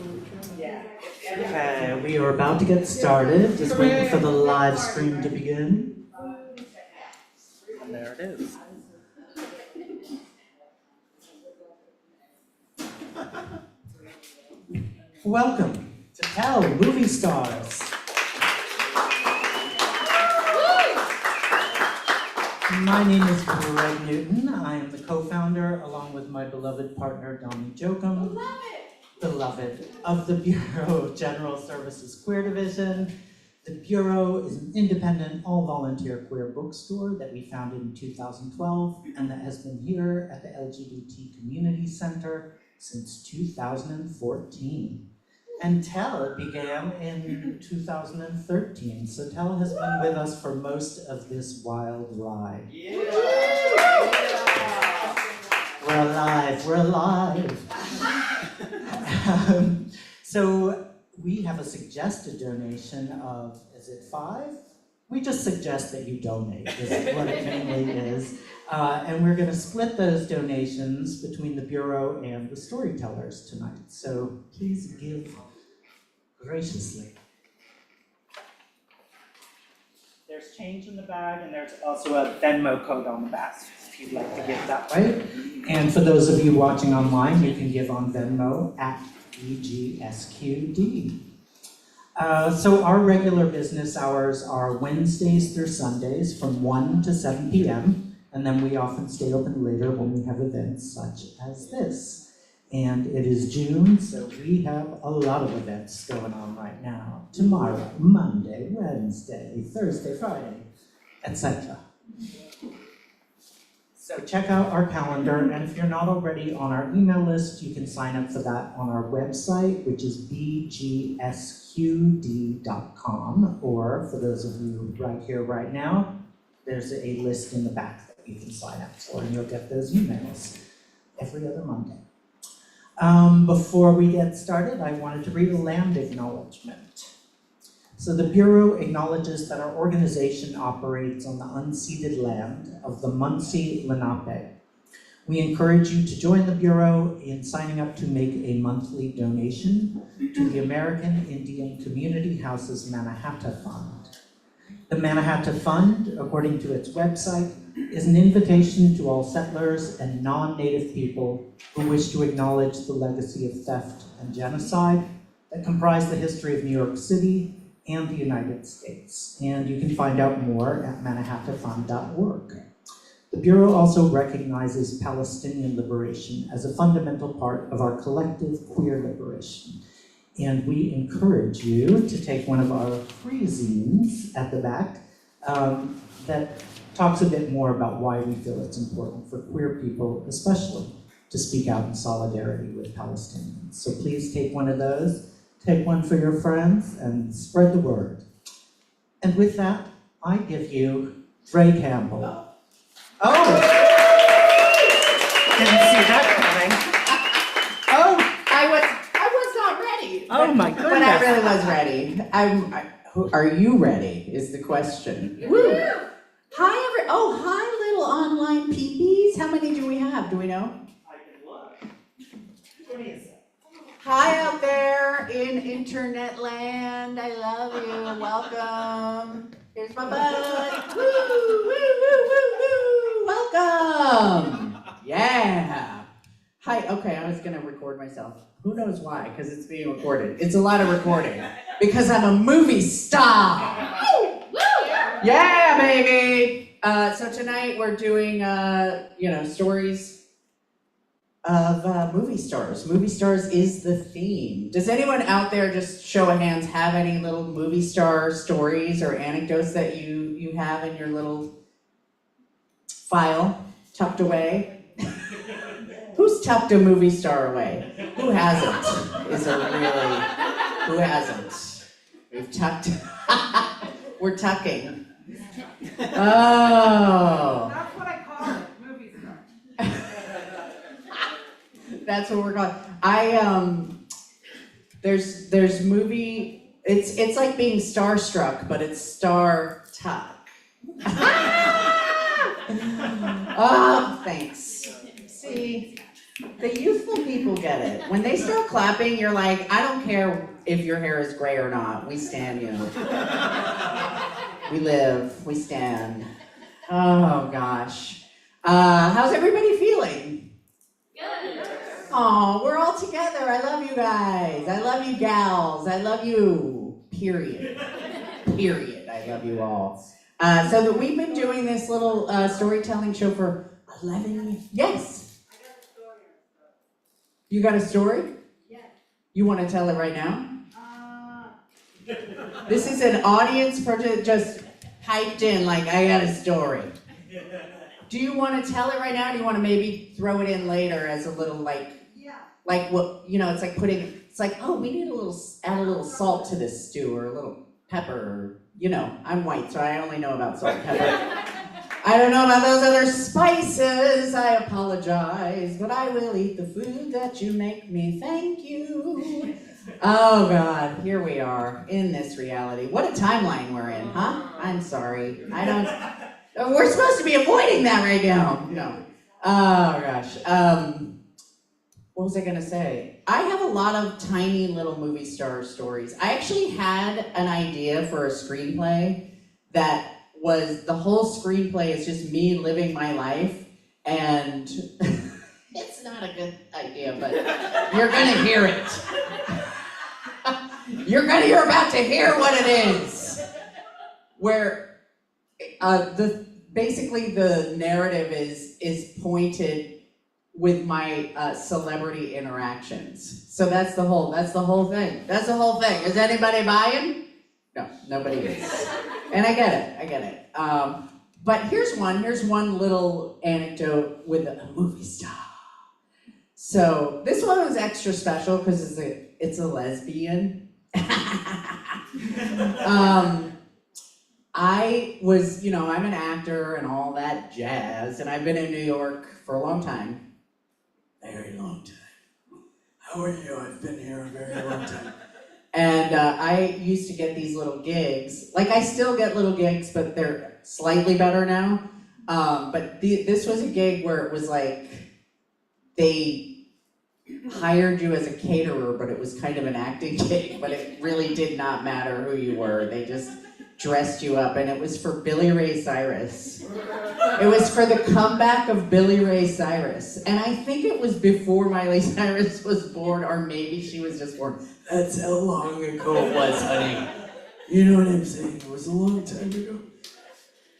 Okay, we are about to get started. Just waiting for the live stream to begin. And there it is. Welcome to Tell Movie Stars. My name is Greg Newton. I am the co-founder, along with my beloved partner, Donnie Jokum. Beloved of the Bureau of General Services Queer Division. The Bureau is an independent, all-volunteer queer bookstore that we founded in 2012 and that has been here at the LGBT Community Center since 2014. And Tell began in 2013, so Tell has been with us for most of this wild ride. Yeah. We're alive. So we have a suggested donation of, is it $5? We just suggest that you donate, is what it mainly is. And we're gonna split those donations between the Bureau and the storytellers tonight. So please give graciously. There's change in the bag and there's also a Venmo code on the back if you'd like to give that way. And for those of you watching online, you can give on Venmo at EGSQD. So our regular business hours are Wednesdays through Sundays from 1 to 7 p.m. And then we often stay open later when we have events such as this. And it is June, so we have a lot of events going on right now. Tomorrow, Monday, Wednesday, Thursday, Friday, etc. So check out our calendar, and if you're not already on our email list, you can sign up for that on our website, which is bgsqd.com, or for those of you right here, right now, there's a list in the back that you can sign up for, and you'll get those emails every other Monday. Before we get started, I wanted to read a land acknowledgement. So the Bureau acknowledges that our organization operates on the unceded land of the Munsee Lenape. We encourage you to join the Bureau in signing up to make a monthly donation to the American Indian Community Houses Mannahatta Fund. The Mannahatta Fund, according to its website, is an invitation to all settlers and non-native people who wish to acknowledge the legacy of theft and genocide that comprise the history of New York City and the United States. And you can find out more at mannahattafund.org. The Bureau also recognizes Palestinian liberation as a fundamental part of our collective queer liberation. And we encourage you to take one of our free zines at the back that talks a bit more about why we feel it's important for queer people, especially, to speak out in solidarity with Palestinians. So please take one of those, take one for your friends, and spread the word. And with that, I give you Dre Campbell. Oh! Didn't see that coming. Oh! I was not ready. Oh my goodness. But I really was ready. Are you ready, is the question. Woo! Hi, hi, little online peepees. How many do we have? Do we know? I can look. Hi out there in internet land. I love you. Welcome. Here's my bud. Woo, woo, woo, woo, woo. Welcome. Yeah. Hi. Okay, I was gonna record myself. Who knows why? Because it's being recorded. It's a lot of recording. Because I'm a movie star. Yeah, baby. So tonight we're doing, stories of movie stars. Movie stars is the theme. Does anyone out there, just show of hands, have any little movie star stories or anecdotes that you have in your little file tucked away? Who's tucked a movie star away? Who hasn't? Is there really? Who hasn't? We've tucked. We're tucking. Oh. That's what I call it, movie star. That's what we're calling. There's movie. It's like being starstruck, but it's star tuck. Oh, thanks. See, The youthful people get it. When they start clapping, you're like, I don't care if your hair is gray or not. We stand you. We live. We stand. Oh, gosh. How's everybody feeling? Good. Oh, we're all together. I love you guys. I love you gals. I love you. Period. Period. I love you all. So that we've been doing this little storytelling show for 11 years. Yes. You got a story? Yeah. You want to tell it right now? This is an audience project just piped in like, I got a story. Do you want to tell it right now? Or do you want to maybe throw it in later as a little like what, it's like it's like, oh, we need add a little salt to this stew or a little pepper. I'm white, so I only know about salt and pepper. I don't know about those other spices, I apologize, but I will eat the food that you make me, thank you. Oh God, here we are in this reality. What a timeline we're in, huh? I'm sorry, we're supposed to be avoiding that right now. No. Oh gosh, what was I gonna say? I have a lot of tiny little movie star stories. I actually had an idea for a screenplay that was, the whole screenplay is just me living my life, and it's not a good idea, but you're gonna hear it. You're about to hear what it is. Where basically the narrative is pointed with my celebrity interactions. So that's the whole thing. That's the whole thing. Is anybody buying? No, nobody is. And I get it. But here's one little anecdote with a movie star. So this one was extra special because it's a lesbian. I was, I'm an actor and all that jazz, and I've been in New York for a long time. Very long time. How are you? I've been here a very long time. And I used to get these little gigs. Like, I still get little gigs, but they're slightly better now. But this was a gig where it was like, they hired you as a caterer, but it was kind of an acting gig, but it really did not matter who you were. They just dressed you up, and it was for Billy Ray Cyrus. It was for the comeback of Billy Ray Cyrus. And I think it was before Miley Cyrus was born, or maybe she was just born. That's how long ago it was, honey. You know what I'm saying? It was a long time ago.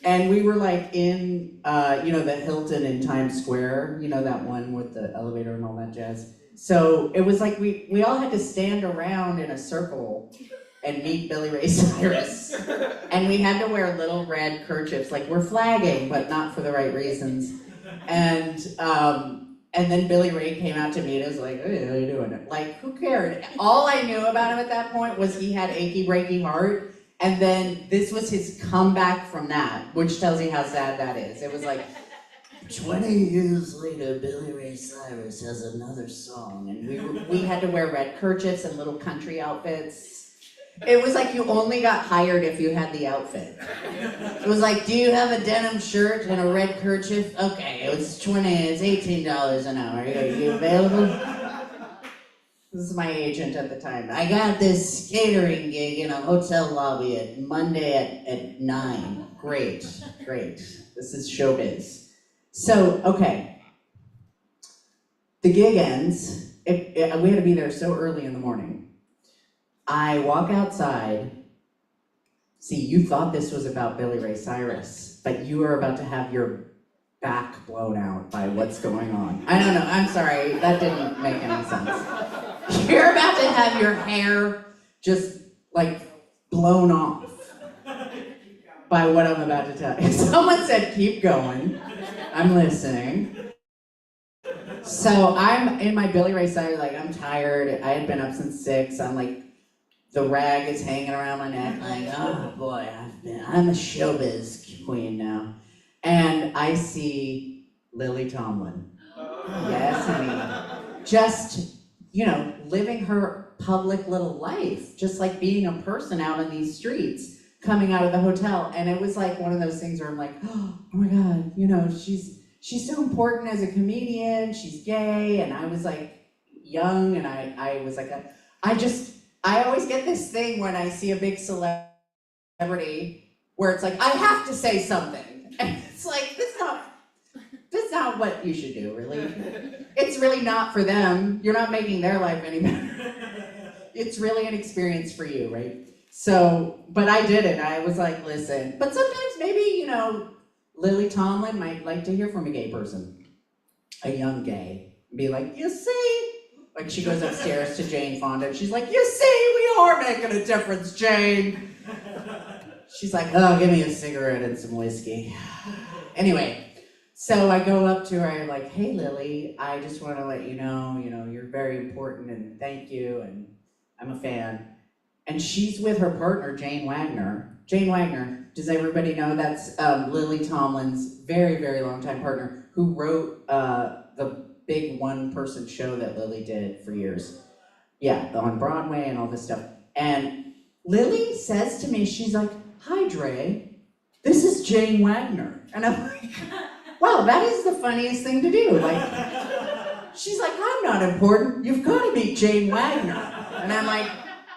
And we were like in, the Hilton in Times Square, that one with the elevator and all that jazz. So it was like we all had to stand around in a circle and meet Billy Ray Cyrus. And we had to wear little red kerchiefs, like we're flagging, but not for the right reasons. And then Billy Ray came out to meet us like, hey, how you doing? Like, who cared? All I knew about him at that point was he had achy breaky heart. And then this was his comeback from that, which tells you how sad that is. It was like, 20 years later, Billy Ray Cyrus has another song. And we had to wear red kerchiefs and little country outfits. It was like you only got hired if you had the outfit. It was like, do you have a denim shirt and a red kerchief? Okay, it's $18 an hour. Are you available? This is my agent at the time. I got this catering gig in a hotel lobby at Monday at 9. Great. This is showbiz. So, okay. The gig ends. We had to be there so early in the morning. I walk outside. See, you thought this was about Billy Ray Cyrus, but you are about to have your back blown out by what's going on. I don't know, I'm sorry, that didn't make any sense. You're about to have your hair just like blown off by what I'm about to tell you. Someone said, keep going. I'm listening. So I'm in my Billy Ray Cyrus, like I'm tired. I had been up since 6. I'm like, the rag is hanging around my neck, like, oh boy, I'm a showbiz queen now. And I see Lily Tomlin. Yes, honey. Just, living her public little life, just like being a person out in these streets, coming out of the hotel. And it was like one of those things where I'm like, oh my God, she's so important as a comedian, she's gay, and I was like young, and I was like, I always get this thing when I see a big celebrity where it's like, I have to say something. And it's like, that's not what you should do, really. It's really not for them. You're not making their life any better. It's really an experience for you, right? So, but I did it. I was like, listen. But sometimes maybe, Lily Tomlin might like to hear from a gay person, a young gay. Be like, you see? Like she goes upstairs to Jane Fonda and she's like, you see, we are making a difference, Jane. She's like, oh, give me a cigarette and some whiskey. Anyway, so I go up to her, I'm like, hey Lily, I just want to let you know, you're very important and thank you and I'm a fan. And she's with her partner, Jane Wagner. Jane Wagner, does everybody know that's Lily Tomlin's very, very long time partner who wrote the big one-person show that Lily did for years. Yeah, on Broadway and all this stuff. And Lily says to me, she's like, hi Dre, this is Jane Wagner. And I'm like, wow, that is the funniest thing to do. Like, she's like, I'm not important, you've got to meet Jane Wagner. And I'm like,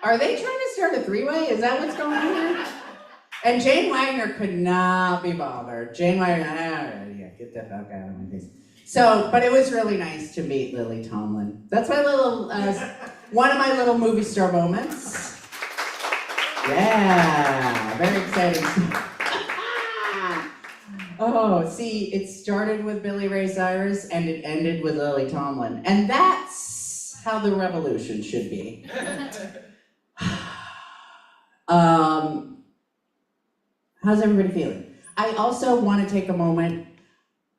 are they trying to start a three-way? Is that what's going on here? And Jane Wagner could not be bothered. Jane Wagner, yeah, get the fuck out of my face. So, but it was really nice to meet Lily Tomlin. That's my little, one of my little movie star moments. Yeah, very exciting. Oh, see, it started with Billy Ray Cyrus and it ended with Lily Tomlin. And that's how the revolution should be. How's everybody feeling? I also want to take a moment.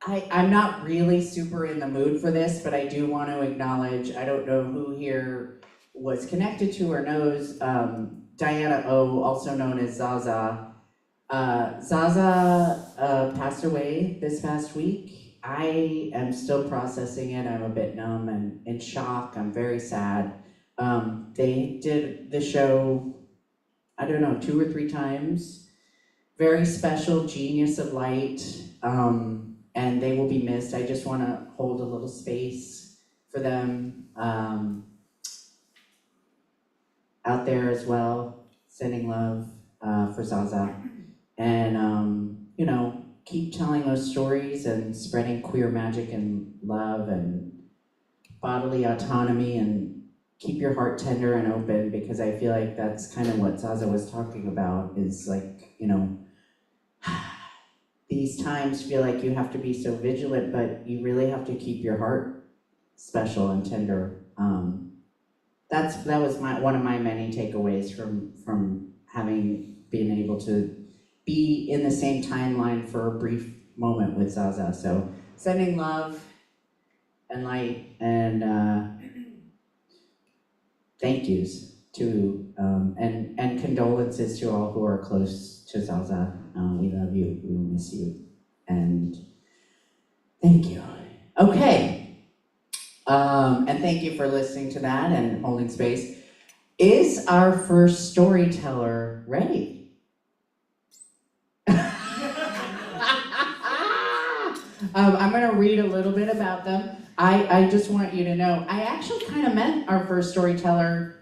I'm not really super in the mood for this, but I do want to acknowledge, I don't know who here was connected to or knows Diana O, also known as Zaza. Zaza passed away this past week. I am still processing it. I'm a bit numb and in shock. I'm very sad. They did the show, I don't know, 2 or 3 times. Very special genius of light, and they will be missed. I just want to hold a little space for them out there as well, sending love for Zaza. And, keep telling those stories and spreading queer magic and love and bodily autonomy and keep your heart tender and open, because I feel like that's kind of what Zaza was talking about, is like, these times feel like you have to be so vigilant, but you really have to keep your heart special and tender. That was one of my many takeaways from having been able to be in the same timeline for a brief moment with Zaza. So sending love and light and thank yous to and condolences to all who are close to Zaza. We love you, we miss you, and thank you. Okay, and thank you for listening to that and holding space. Is our first storyteller ready? I'm gonna read a little bit about them. I just want you to know, I actually kind of met our first storyteller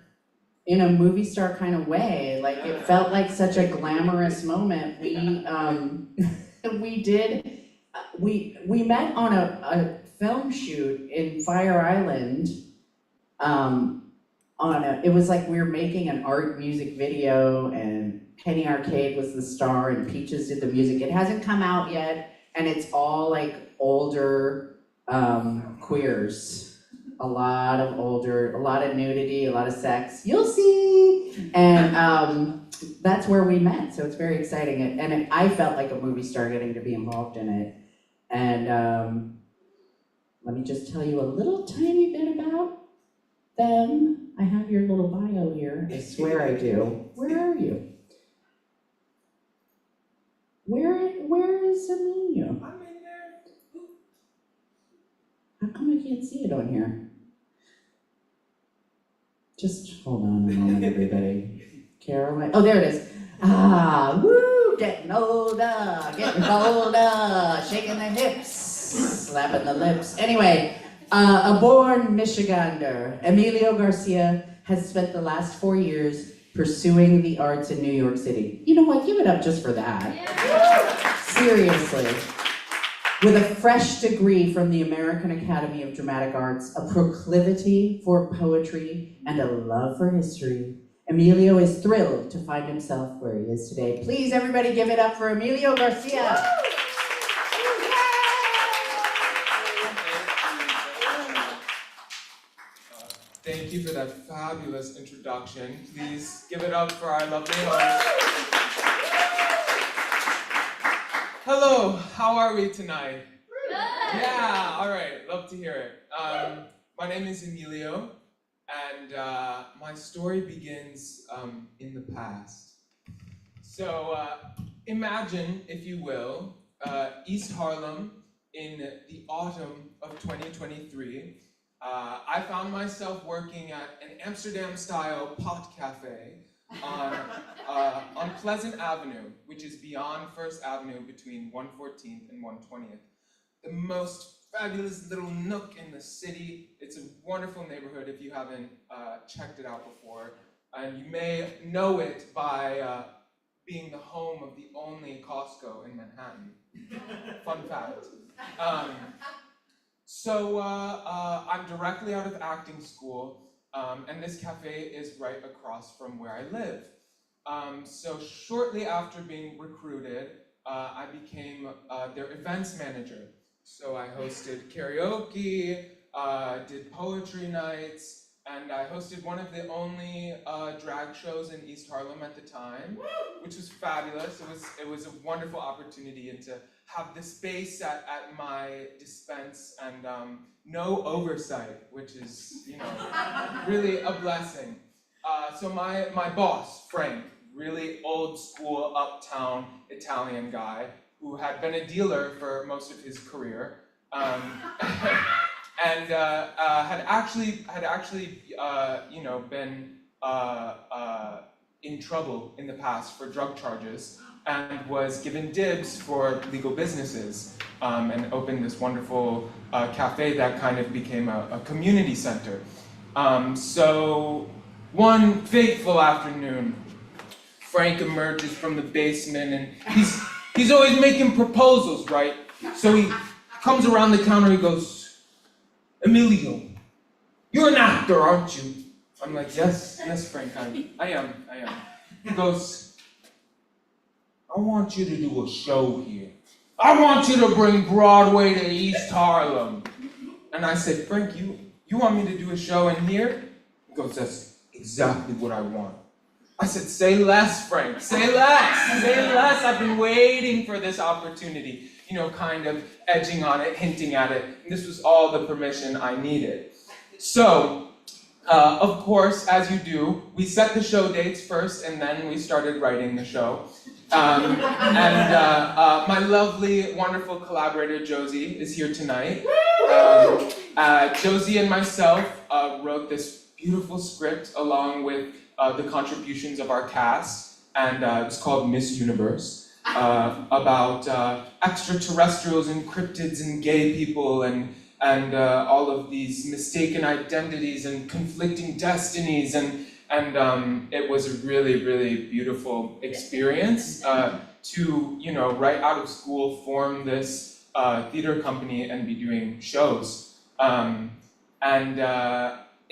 in a movie star kind of way. Like, it felt like such a glamorous moment. We met on a film shoot in Fire Island. It was like we were making an art music video, and Penny Arcade was the star and Peaches did the music. It hasn't come out yet, and it's all like older queers. A lot of nudity, a lot of sex. You'll see. And that's where we met. So it's very exciting. And I felt like a movie star getting to be involved in it. And let me just tell you a little tiny bit about them. I have your little bio here. I swear I do. Where are you? Where is Amelia? I'm in there. How come I can't see it on here? Just hold on a moment, everybody. Caroline, oh, there it is. Woo, getting older, getting bolder, shaking the hips. Slapping the lips. Anyway, a born Michigander, Emilio Garcia has spent the last 4 years pursuing the arts in New York City. You know what? Give it up just for that. Yeah. Seriously. With a fresh degree from the American Academy of Dramatic Arts, a proclivity for poetry, and a love for history, Emilio is thrilled to find himself where he is today. Please, everybody, give it up for Emilio Garcia. Thank you for that fabulous introduction. Please give it up for our lovely host. Hello, how are we tonight? Good. Yeah, all right, love to hear it. My name is Emilio, and my story begins in the past. So imagine, if you will, East Harlem in the autumn of 2023. I found myself working at an Amsterdam-style pot cafe on Pleasant Avenue, which is beyond First Avenue between 114th and 120th. The most fabulous little nook in the city. It's a wonderful neighborhood if you haven't checked it out before. And you may know it by being the home of the only Costco in Manhattan. Fun fact. So I'm directly out of acting school, and this cafe is right across from where I live. So shortly after being recruited, I became their events manager. So I hosted karaoke, did poetry nights, and I hosted one of the only drag shows in East Harlem at the time, which was fabulous. It was a wonderful opportunity, and to have the space at my dispense and no oversight, which is, you know, really a blessing. So my boss, Frank, really old school uptown Italian guy who had been a dealer for most of his career, and had actually you know, been in trouble in the past for drug charges, and was given dibs for legal businesses, and opened this wonderful cafe that kind of became a community center. So one fateful afternoon, Frank emerges from the basement, and he's always making proposals, right? So he comes around the counter, he goes, "Emilio, you're an actor, aren't you?" I'm like, yes, Frank, I am. He goes, "I want you to do a show here. I want you to bring Broadway to East Harlem." And I said, "Frank, you want me to do a show in here?" He goes, "That's exactly what I want." I said, "Say less, Frank, say less, say less. I've been waiting for this opportunity." You know, kind of edging on it, hinting at it. And this was all the permission I needed. So, of course, as you do, we set the show dates first, and then we started writing the show. My lovely, wonderful collaborator, Josie, is here tonight. Josie and myself wrote this beautiful script along with the contributions of our cast, and it's called Miss Universe, about extraterrestrials and cryptids and gay people and all of these mistaken identities and conflicting destinies, and it was a really, really beautiful experience to, you know, right out of school form this theater company and be doing shows.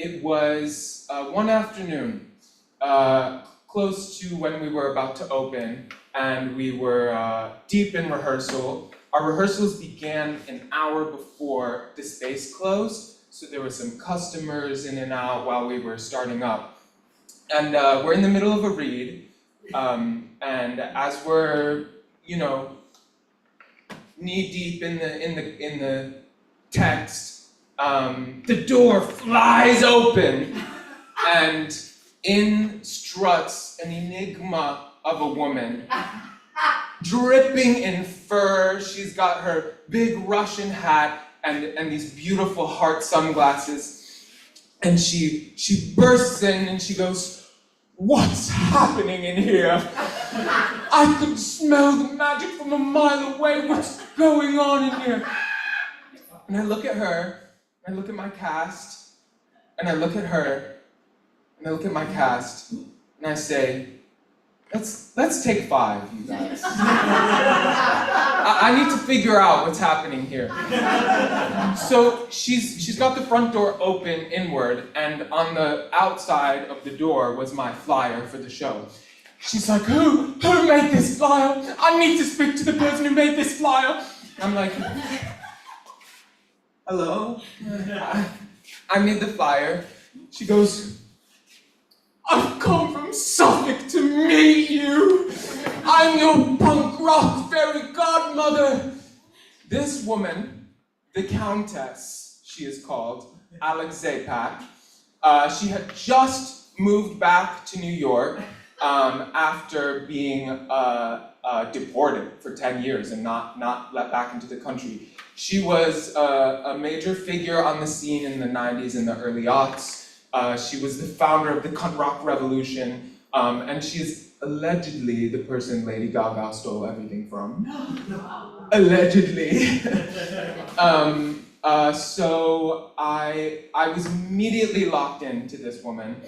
It was one afternoon, close to when we were about to open, and we were deep in rehearsal. Our rehearsals began an hour before the space closed, so there were some customers in and out while we were starting up. And we're in the middle of a read, and as we're, you know, knee deep in the text, the door flies open, and in struts an enigma of a woman, dripping in fur. She's got her big Russian hat and these beautiful heart sunglasses, and she bursts in and she goes, "What's happening in here? I could smell the magic from a mile away. What's going on in here?" And I look at her, and I look at my cast, and I look at her, and I look at my cast, and I say, let's take 5, you guys. I need to figure out what's happening here. So she's got the front door open inward, and on the outside of the door was my flyer for the show. She's like, who made this flyer? I need to speak to the person who made this flyer. I'm like, hello? I made the flyer. She goes, I've come from Suffolk to meet you. I'm your punk rock fairy godmother. This woman, the Countess, she is called, Alex Zapak, she had just moved back to New York after being deported for 10 years and not let back into the country. She was a major figure on the scene in the 90s and the early aughts. She was the founder of the Cunt Rock Revolution, and she's allegedly the person Lady Gaga stole everything from. Allegedly. So I was immediately locked into this woman.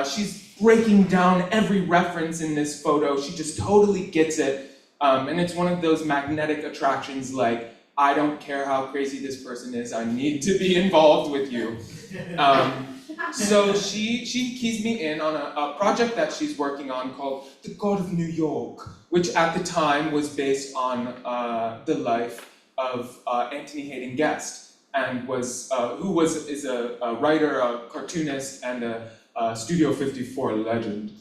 She's breaking down every reference in this photo. She just totally gets it. And it's one of those magnetic attractions like, I don't care how crazy this person is, I need to be involved with you. So she keys me in on a project that she's working on called The God of New York, which at the time was based on the life of Anthony Hayden Guest, and is a writer, a cartoonist, and a Studio 54 legend.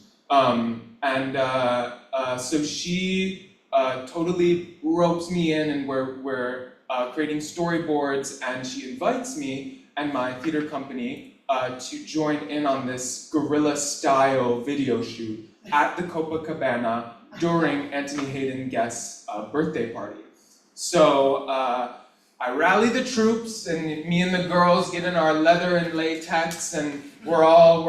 So she totally ropes me in, and we're creating storyboards, and she invites me and my theater company to join in on this guerrilla-style video shoot at the Copacabana during Anthony Hayden Guest's birthday party. So I rally the troops, and me and the girls get in our leather and latex, and we're all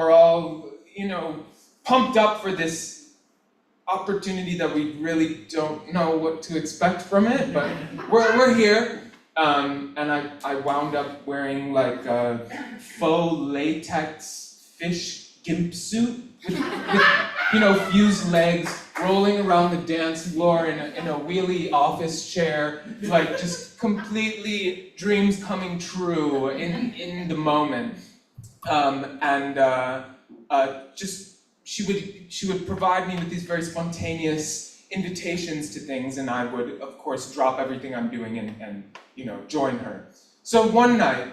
pumped up for this opportunity that we really don't know what to expect from it, but we're here. And I wound up wearing like a faux latex fish gimp suit with fused legs, rolling around the dance floor in a wheelie office chair, like just completely dreams coming true in the moment. She would provide me with these very spontaneous invitations to things, and I would, of course, drop everything I'm doing and join her. So one night,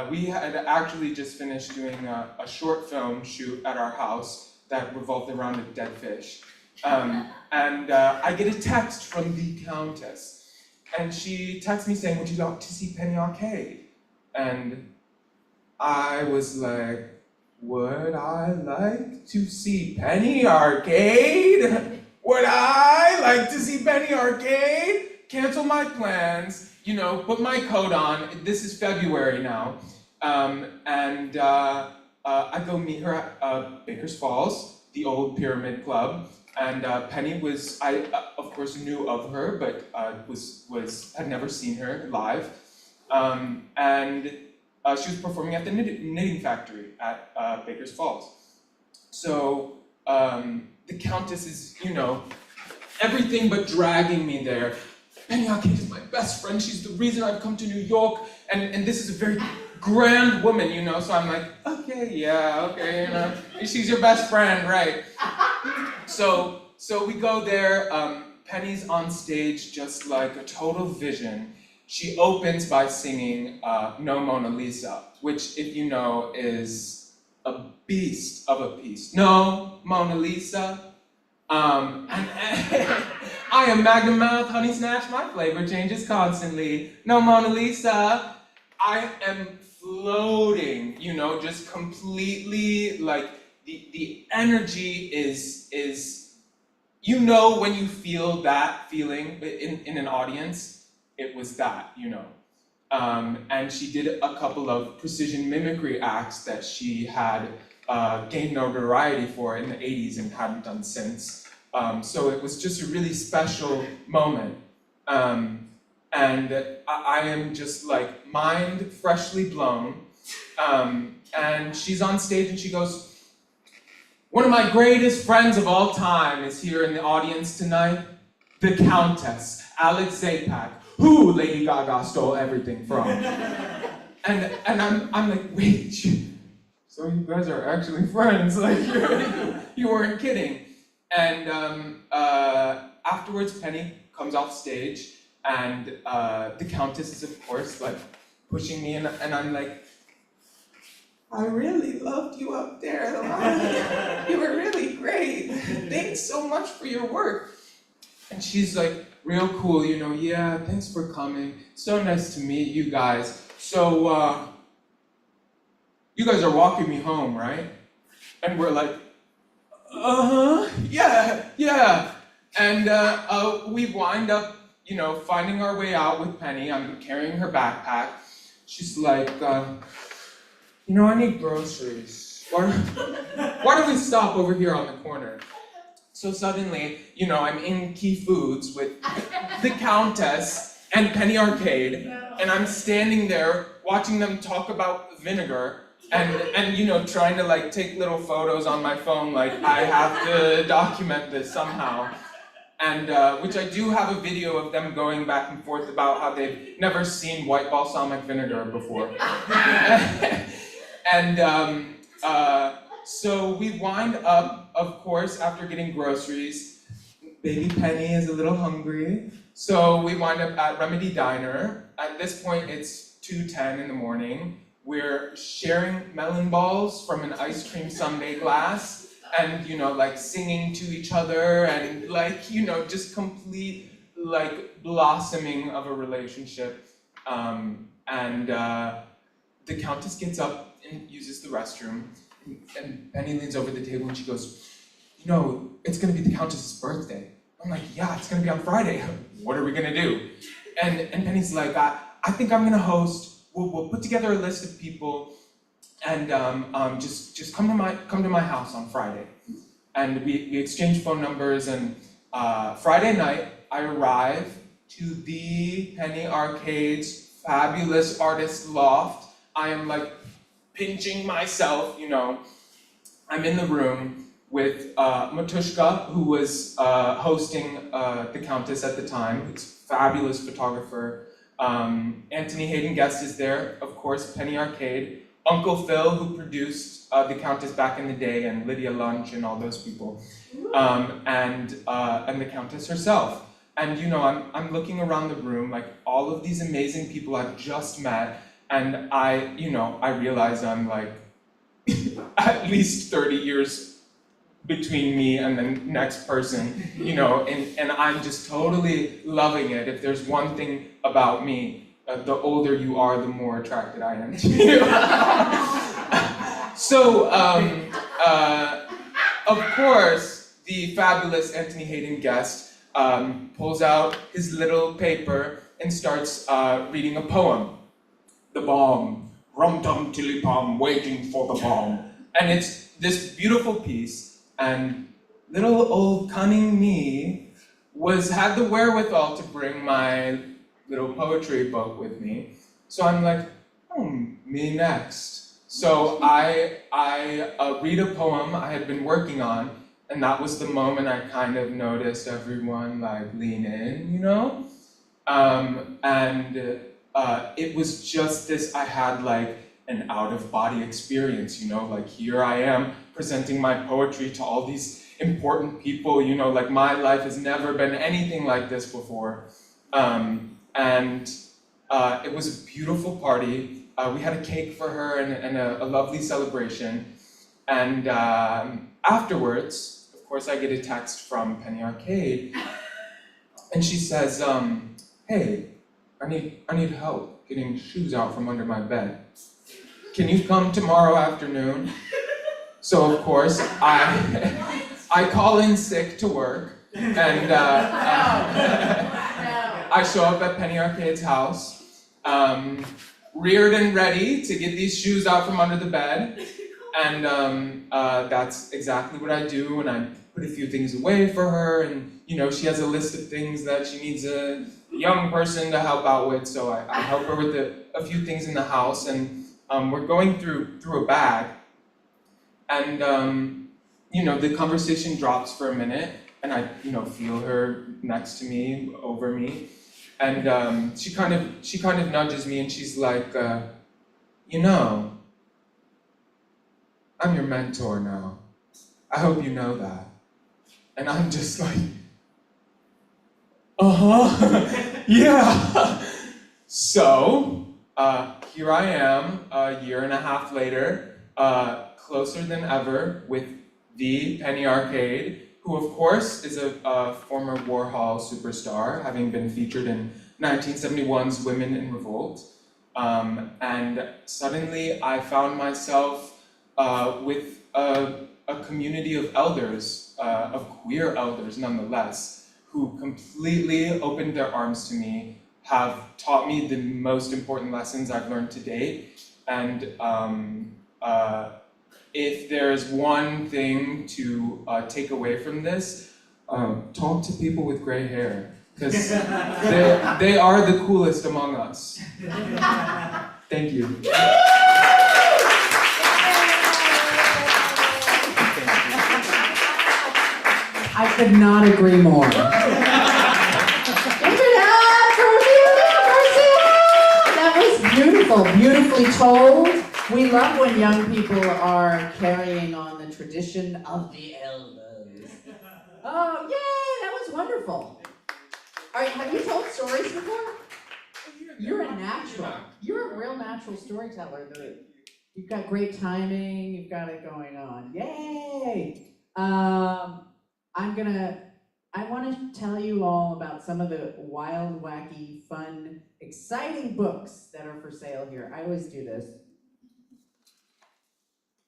we had actually just finished doing a short film shoot at our house that revolved around a dead fish. I get a text from the Countess, and she texts me saying, would you like to see Penny Arcade? And I was like, would I like to see Penny Arcade? Would I like to see Penny Arcade? Cancel my plans, put my coat on. This is February now. I go meet her at Baker's Falls, the old Pyramid Club. And Penny I of course knew of her, but had never seen her live. She was performing at the Knitting Factory at Baker's Falls. So the Countess is, everything but dragging me there. Penny Arcade is my best friend. She's the reason I've come to New York, and this is a very grand woman, So I'm like, okay, she's your best friend, right? So we go there. Penny's on stage just like a total vision. She opens by singing No Mona Lisa, which, if you know, is a beast of a piece. No Mona Lisa. I am Magnum Mouth, Honey Snatch, my flavor changes constantly. No Mona Lisa. I am floating, just completely, like, the energy is when you feel that feeling in an audience, it was that, And she did a couple of precision mimicry acts that she had gained notoriety for in the 80s and hadn't done since. So it was just a really special moment. And I am just like mind freshly blown. And she's on stage and she goes, "One of my greatest friends of all time is here in the audience tonight, the Countess, Alex Zapak, who Lady Gaga stole everything from." And I'm like, wait, so you guys are actually friends? Like you weren't kidding. And afterwards, Penny comes off stage, and the Countess is of course like pushing me, and I'm like, "I really loved you up there. You were really great. Thanks so much for your work." And she's like, real cool, you know, "Yeah, thanks for coming. So nice to meet you guys. So, you guys are walking me home, right?" And we're like, yeah. And we wind up, you know, finding our way out with Penny. I'm carrying her backpack. She's like, "You know, I need groceries. Why don't we stop over here on the corner?" So suddenly, you know, I'm in Key Foods with the Countess and Penny Arcade, and I'm standing there watching them talk about vinegar, and you know, trying to like take little photos on my phone, like I have to document this somehow. And which I do have a video of them going back and forth about how they've never seen white balsamic vinegar before. And so we wind up, of course, after getting groceries. Baby Penny is a little hungry, so we wind up at Remedy Diner. At this point, it's 2:10 in the morning. We're sharing melon balls from an ice cream sundae glass, and you know, like singing to each other, and like, you know, just complete like blossoming of a relationship. And the Countess gets up and uses the restroom, and Penny leans over the table and she goes, "You know, it's gonna be the Countess's birthday." I'm like, "Yeah, it's gonna be on Friday. What are we gonna do?" And Penny's like, I think I'm gonna host. We'll put together a list of people, and just come to my house on Friday." And we exchange phone numbers, and Friday night I arrive to the Penny Arcade's fabulous artist loft. I am like pinching myself, you know. I'm in the room with Matushka, who was hosting the Countess at the time. It's a fabulous photographer. Anthony Hayden Guest is there, of course, Penny Arcade. Uncle Phil, who produced the Countess back in the day, and Lydia Lunch and all those people. And the Countess herself. And you know, I'm looking around the room, like all of these amazing people I've just met, and I realize I'm like at least 30 years between me and the next person, you know, and I'm just totally loving it. If there's one thing about me, the older you are, the more attracted I am to you. So, of course, the fabulous Anthony Hayden Guest pulls out his little paper and starts reading a poem. The bomb, rum-tum tilly-pom, waiting for the bomb. And it's this beautiful piece, and little old cunning me had the wherewithal to bring my little poetry book with me. So I'm like, me next. So I read a poem I had been working on, and that was the moment I kind of noticed everyone like lean in, you know? It was just this, I had like an out-of-body experience, you know, like here I am presenting my poetry to all these important people, you know, like my life has never been anything like this before. It was a beautiful party. We had a cake for her and a lovely celebration. And afterwards, of course, I get a text from Penny Arcade, and she says, "Hey, I need help getting shoes out from under my bed. Can you come tomorrow afternoon?" So of course, I call in sick to work, and I show up at Penny Arcade's house, reared and ready to get these shoes out from under the bed. And that's exactly what I do, and I put a few things away for her, and you know, she has a list of things that she needs to young person to help out with, so I help her with a few things in the house, and we're going through a bag, and the conversation drops for a minute, and I feel her next to me, over me, and she kind of nudges me, and she's like, I'm your mentor now. I hope you know that. And I'm just like, yeah. So, here I am, a year and a half later, closer than ever with the Penny Arcade, who of course is a former Warhol superstar, having been featured in 1971's Women in Revolt. And suddenly I found myself with a community of elders, of queer elders nonetheless, who completely opened their arms to me, have taught me the most important lessons I've learned to date, and if there's one thing to take away from this, talk to people with gray hair, because they are the coolest among us. Thank you. I could not agree more. Give it up for Marcia! That was beautiful, beautifully told. We love when young people are carrying on the tradition of the elders. Oh, yay, that was wonderful. All right, have you told stories before? You're a natural. You're a real natural storyteller. You've got great timing, you've got it going on. Yay! I want to tell you all about some of the wild, wacky, fun, exciting books that are for sale here. I always do this.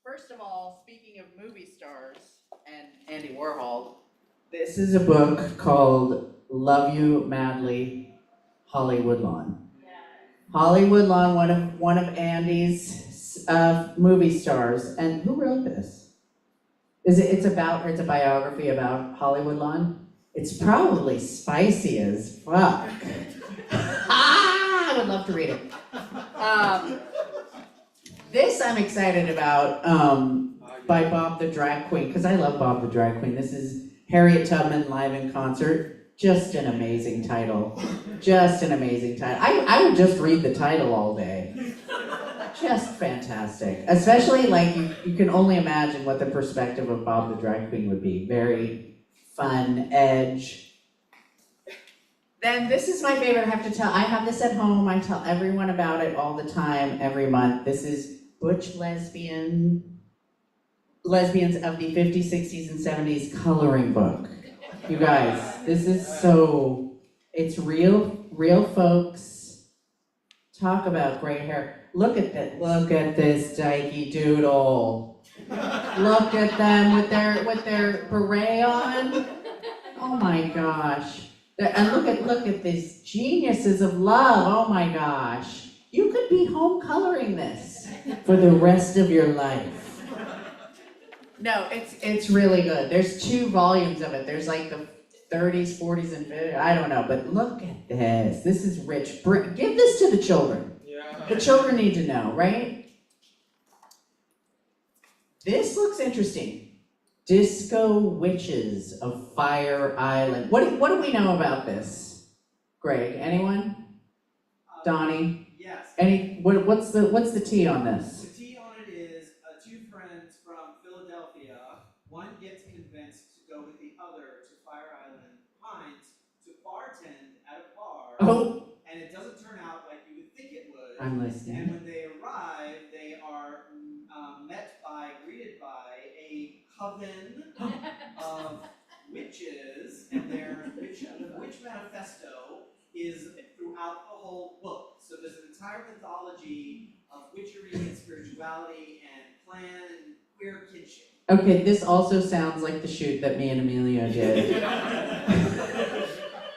First of all, speaking of movie stars and Andy Warhol, this is a book called Love You Madly, Holly Woodlawn. Holly Woodlawn, one of Andy's movie stars, and who wrote this? It's a biography about Holly Woodlawn. It's probably spicy as fuck. I would love to read it. This I'm excited about, by Bob the Drag Queen, because I love Bob the Drag Queen. This is Harriet Tubman live in concert. Just an amazing title. Just an amazing title. I would just read the title all day. Just fantastic. Especially like you can only imagine what the perspective of Bob the Drag Queen would be. Very fun, edge. Then this is my favorite, I have to tell. I have this at home. I tell everyone about it all the time, every month. This is Butch lesbians of the 50s, 60s, and 70s coloring book. You guys, this is it's real folks. Talk about gray hair. Look at this dykey doodle. Look at them with their beret on. Oh my gosh. And look at these geniuses of love. Oh my gosh. You could be home coloring this for the rest of your life. No, it's really good. There's 2 volumes of it. There's like the 30s, 40s, and 50s. I don't know, but look at this. This is rich. Give this to the children. The children need to know, right? This looks interesting. Disco Witches of Fire Island. What do we know about this? Greg, anyone? Donnie? Yes. What's the tea on this? The tea on it is 2 friends from Philadelphia. One gets convinced to go with the other to Fire Island Pines to bartend at a bar. Oh. And it doesn't turn out like you would think it would. I'm listening. And when they arrive, they are greeted by a coven of witches, and the witch manifesto is throughout the whole book. So there's an entire mythology of witchery and spirituality and clan and queer kinship. Okay, this also sounds like the shoot that me and Emilio did.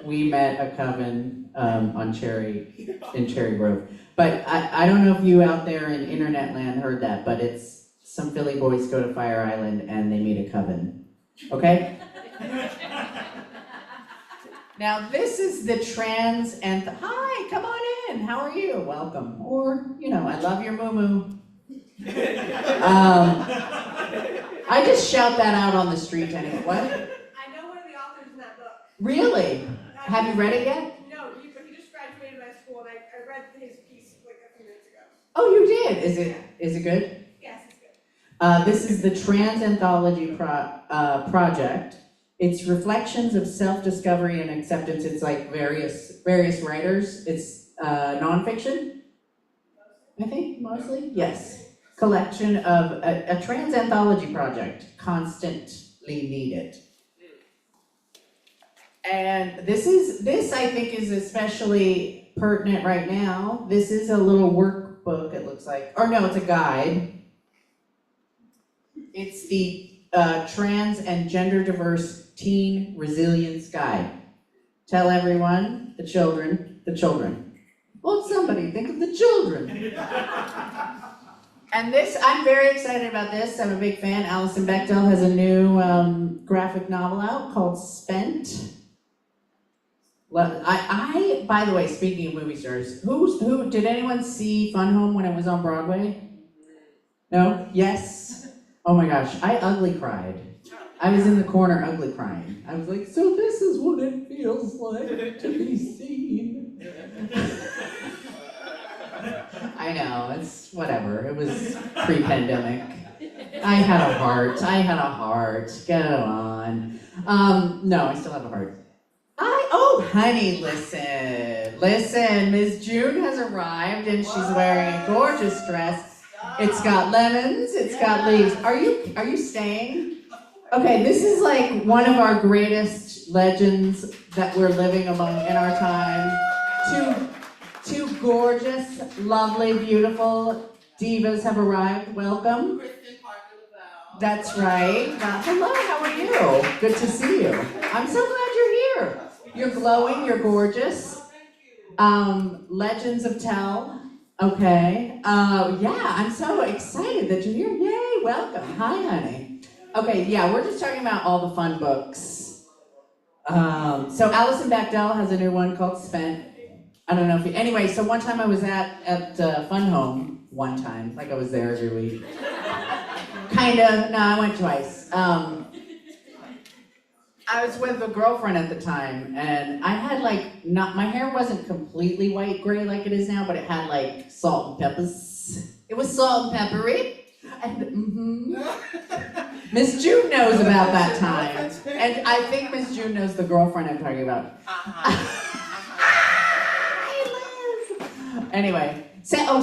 We met a coven in Cherry Grove. But I don't know if you out there in internet land heard that, but it's some Philly boys go to Fire Island and they meet a coven. Okay? Now, this is the trans anthem. Hi, come on in. How are you? Welcome. Or, I love your moo-moo. I just shout that out on the street anyway. What? I know one of the authors in that book. Really? Have you read it yet? No, but he just graduated my school, and I read his piece like a few minutes ago. Oh, you did? Is it good? Yes, it's good. This is the Trans Anthology project. It's reflections of self-discovery and acceptance. It's like various writers. It's nonfiction, I think, mostly. Yes. Collection of a trans anthology project, constantly needed. And this I think is especially pertinent right now. This is a little workbook, it looks like, or no, it's a guide. It's the Trans and Gender Diverse Teen Resilience Guide. Tell everyone, the children. Well, somebody think of the children. And this, I'm very excited about this. I'm a big fan. Alison Bechdel has a new graphic novel out called Spent. I, by the way, speaking of movie stars, who did anyone see Fun Home when it was on Broadway? No? Yes? Oh my gosh, I ugly cried. I was in the corner ugly crying. I was like, so this is what it feels like to be seen. I know, it's whatever. It was pre-pandemic. I had a heart. Get on. No, I still have a heart. Oh, honey, listen. Ms. June has arrived and she's wearing a gorgeous dress. It's got lemons, it's got leaves. Are you staying? Okay, this is like one of our greatest legends that we're living among in our time. Two gorgeous, lovely, beautiful divas have arrived. Welcome. That's right. Hello, how are you? Good to see you. I'm so glad you're here. You're glowing, you're gorgeous. Legends of Tell. Okay. Yeah, I'm so excited that you're here. Yay, welcome. Hi, honey. Okay, yeah, we're just talking about all the fun books. So Alison Bechdel has a new one called Spent. I don't know if anyway, so one time I was at Fun Home, one time, like I was there every week. Kinda, no, I went twice. I was with a girlfriend at the time, and I had my hair wasn't completely white gray like it is now, but it had like salt and peppers. It was salt and peppery. And Miss June knows about that time. And I think Miss June knows the girlfriend I'm talking about. Anyway, say hi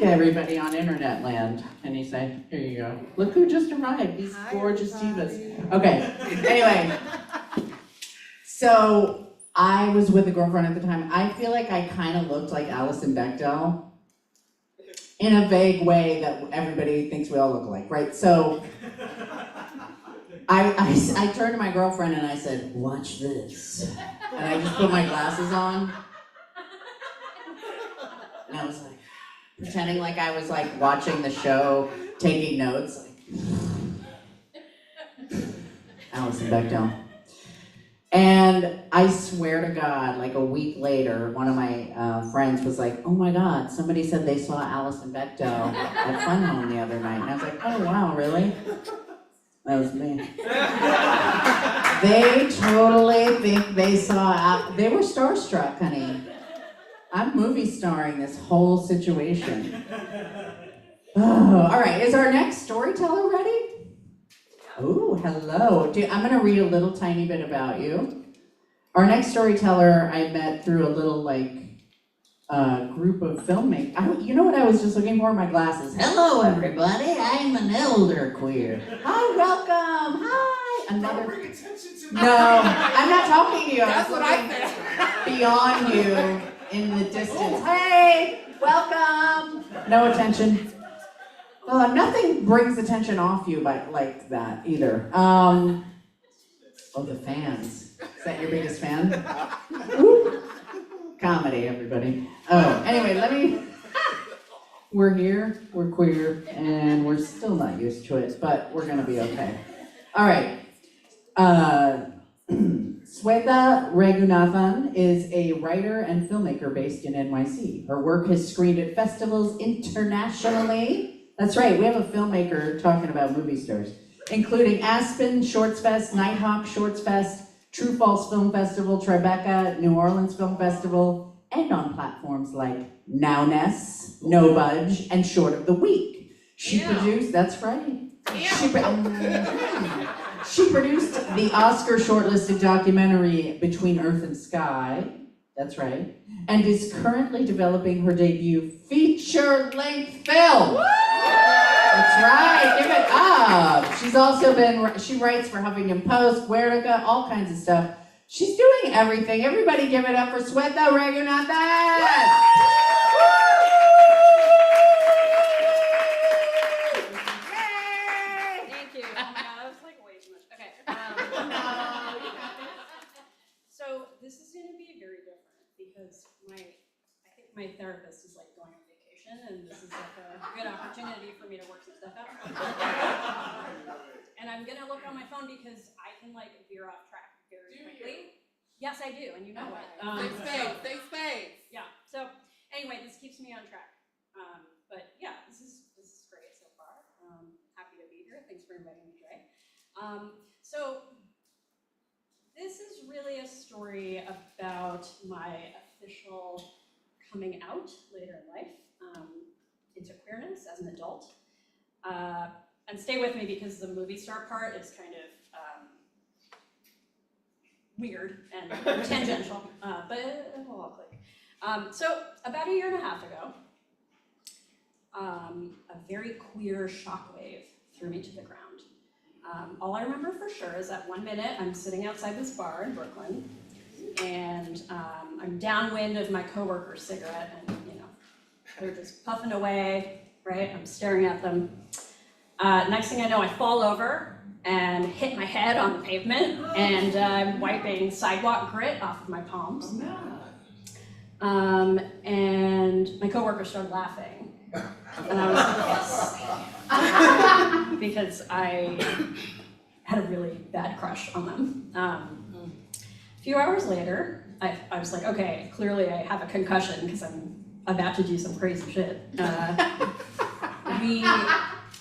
to everybody on internet land. And he said, here you go. Look who just arrived, these gorgeous divas. Okay, anyway. So I was with a girlfriend at the time. I feel like I kind of looked like Alison Bechdel in a vague way that everybody thinks we all look like, right? So I turned to my girlfriend and I said, watch this. And I just put my glasses on. And I was like, pretending like I was like watching the show, taking notes. Alison Bechdel. And I swear to God, like a week later, one of my friends was like, oh my God, somebody said they saw Alison Bechdel at Fun Home the other night. And I was like, oh wow, really? That was me. They totally think they saw, they were starstruck, honey. I'm movie starring this whole situation. Oh, all right, is our next storyteller ready? Oh, hello. I'm gonna read a little tiny bit about you. Our next storyteller I met through a little group of filmmakers. You know what I was just looking for? My glasses. Hello, everybody. I'm an elder queer. Hi, welcome. Hi. Another. Don't bring attention to me. No, I'm not talking to you. That's what I think. Beyond you in the distance. Hey, welcome. No attention. Nothing brings attention off you like that either. Oh, the fans. Is that your biggest fan? Woo. Comedy, everybody. Oh, anyway, we're here, we're queer, and we're still not used to it, but we're gonna be okay. All right. Swetha Raghunathan is a writer and filmmaker based in NYC. Her work has screened at festivals internationally. That's right, we have a filmmaker talking about movie stars, including Aspen Shorts Fest, Nighthawk Shorts Fest, True False Film Festival, Tribeca, New Orleans Film Festival, and on platforms like Nowness, No Budge, and Short of the Week. She produced, that's right. She produced the Oscar shortlisted documentary Between Earth and Sky, that's right, and is currently developing her debut feature-length film. That's right, give it up. She's also she writes for Huffington Post, Guernica, all kinds of stuff. She's doing everything. Everybody give it up for Swetha Raghunathan. Thank you. Oh my god, that was like way too much. Okay. So this is going to be very different because I think my therapist is like going on vacation, and this is like a good opportunity for me to work some stuff out. And I'm gonna look on my phone because I can like veer off track very quickly. Yes, I do, and you know it. Safe space. Yeah. So anyway, this keeps me on track. But yeah, this is great so far. Happy to be here. Thanks for inviting me today. So this is really a story about my official coming out later in life into queerness as an adult. And stay with me because the movie star part is kind of weird and tangential, but it will all click. So about a year and a half ago, a very queer shockwave threw me to the ground. All I remember for sure is that one minute I'm sitting outside this bar in Brooklyn, and I'm downwind of my coworker's cigarette, and they're just puffing away, right? I'm staring at them. Next thing I know, I fall over and hit my head on the pavement, and I'm wiping sidewalk grit off of my palms. And my coworker started laughing, and I was pissed because I had a really bad crush on them. A few hours later, I was like, okay, clearly I have a concussion because I'm about to do some crazy shit. We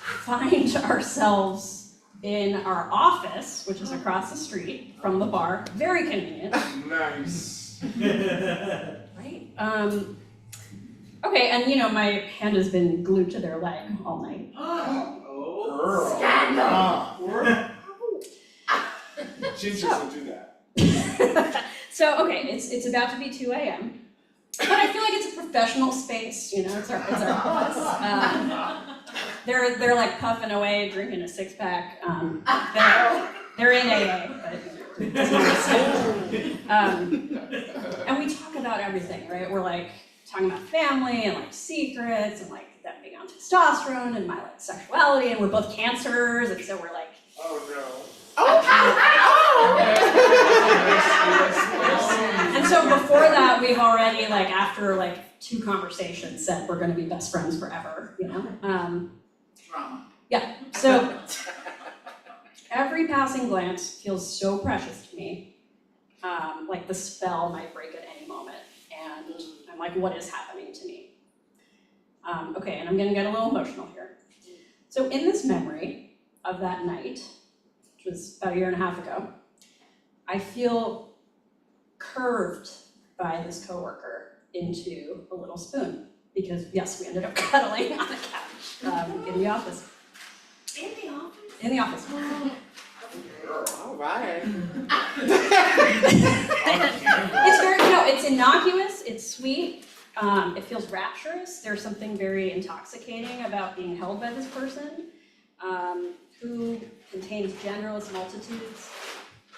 find ourselves in our office, which is across the street from the bar. Very convenient. Nice. Right? Okay, and my hand has been glued to their leg all night. Ginger will do that. So, okay, it's about to be 2 a.m. But I feel like it's a professional space, it's our office. They're like puffing away, drinking a 6-pack. They're in AA, but it doesn't and we talk about everything, right? We're like talking about family and like secrets and like them being on testosterone and my like sexuality, and we're both cancers, and so we're like, and so before that, we've already like after like 2 conversations said we're going to be best friends forever, Drama. Yeah. So every passing glance feels so precious to me, like the spell might break at any moment, and I'm like, what is happening to me? Okay, and I'm going to get a little emotional here. So in this memory of that night, which was about a year and a half ago, I feel curved by this coworker into a little spoon because yes, we ended up cuddling on the couch in the office. In the office. All right. It's very, it's innocuous, it's sweet, it feels rapturous. There's something very intoxicating about being held by this person who contains genderless multitudes.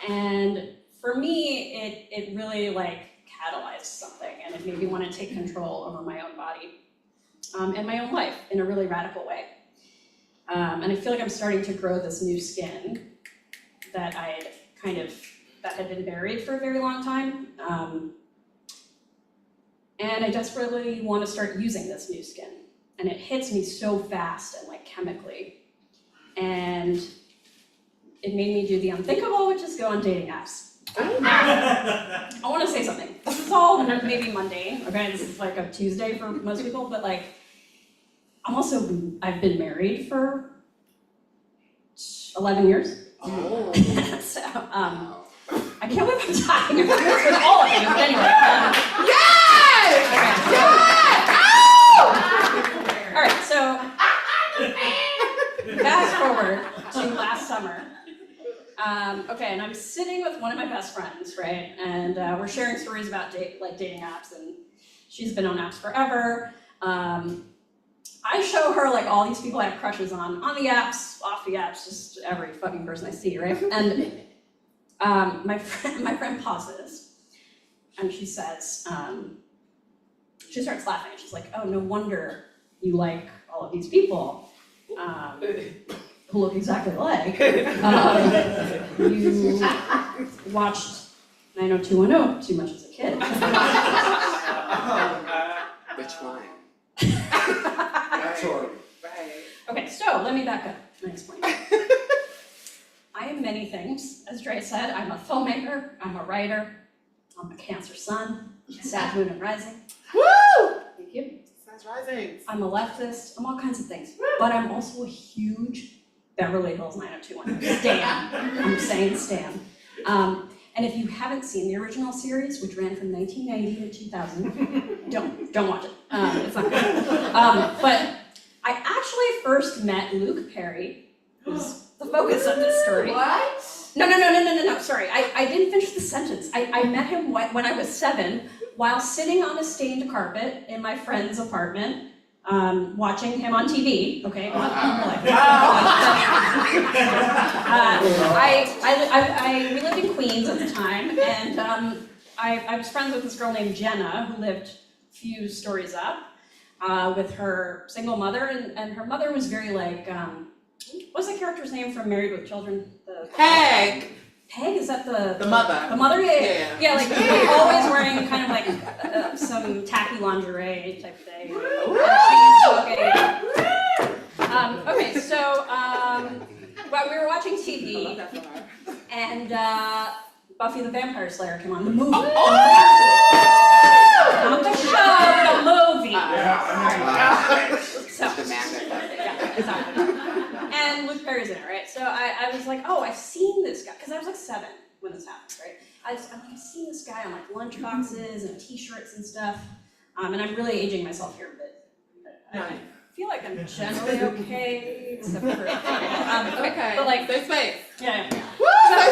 And for me, it really like catalyzed something, and it made me want to take control over my own body and my own life in a really radical way. And I feel like I'm starting to grow this new skin that that had been buried for a very long time. And I desperately want to start using this new skin. And it hits me so fast and like chemically. And it made me do the unthinkable, which is go on dating apps. Now, I wanna say something. This is all maybe mundane, okay? This is like a Tuesday for most people, but like, I've been married for 11 years. Oh. So, I can't believe I'm talking about this with all of you, but anyway. Okay. All right, so fast forward to last summer. Okay, and I'm sitting with one of my best friends, right? And we're sharing stories about dating apps, and she's been on apps forever. I show her like all these people I have crushes on the apps, off the apps, just every fucking person I see, right? And my friend pauses, and she says, she starts laughing. She's like, "Oh, no wonder you like all of these people who look exactly alike. You watched 90210 too much as a kid." Which one? Sure. Right. Okay, so let me back up and explain. I am many things, as Dre said. I'm a filmmaker, I'm a writer, I'm a Cancer sun, Sag moon and rising. Woo! Thank you. Sun's rising. I'm a leftist, I'm all kinds of things. But I'm also a huge Beverly Hills 90210 stan. I'm saying stan. And if you haven't seen the original series, which ran from 1990 to 2000, don't watch it. It's not good. But I actually first met Luke Perry, who's the focus of this story. What? No, sorry, I didn't finish the sentence. I met him when I was 7, while sitting on a stained carpet in my friend's apartment, watching him on TV, okay? Not in real life. We lived in Queens at the time, and I was friends with this girl named Jenna, who lived a few stories up, with her single mother, and her mother was very like, what's the character's name from Married with Children? Peg. Peg, is that the mother. The mother, Yeah. yeah, like always wearing kind of like some tacky lingerie type thing. Okay, so well, we were watching I love TV, that for her. and Buffy the Vampire Slayer came on, the movie. Not the show, the movie. So, Dramatic. yeah, exactly. And Luke Perry's in it, right? So I was like, oh, I've seen this guy, because I was like 7 when this happened, right? I'm like, I've seen this guy on like lunch boxes and t-shirts and stuff. And I'm really aging myself here, but I feel like I'm generally okay, except for, Okay. but like, Stay safe. yeah. Woo! Stay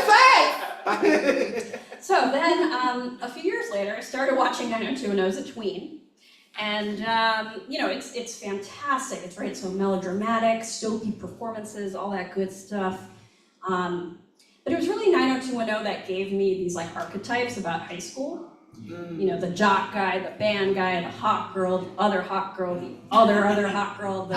safe. So then, a few years later, I started watching 90210 as a tween. And, you know, it's fantastic. It's right, so melodramatic, soapy performances, all that good stuff. But it was really 90210 that gave me these like archetypes about high school. You know, the jock guy, the band guy, the hot girl, the other hot girl, the other hot girl, the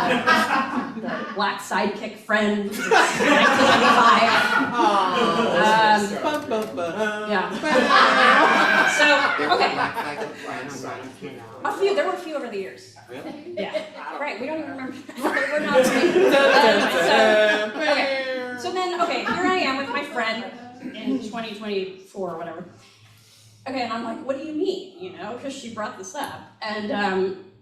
black sidekick friend, 1995. Yeah. So, okay. There were a few over the years. Really? Yeah. Right, we don't even remember. We're not So then, okay, here I am with my friend in 2024 or whatever. Okay, and I'm like, what do you mean? You know, because she brought this up. And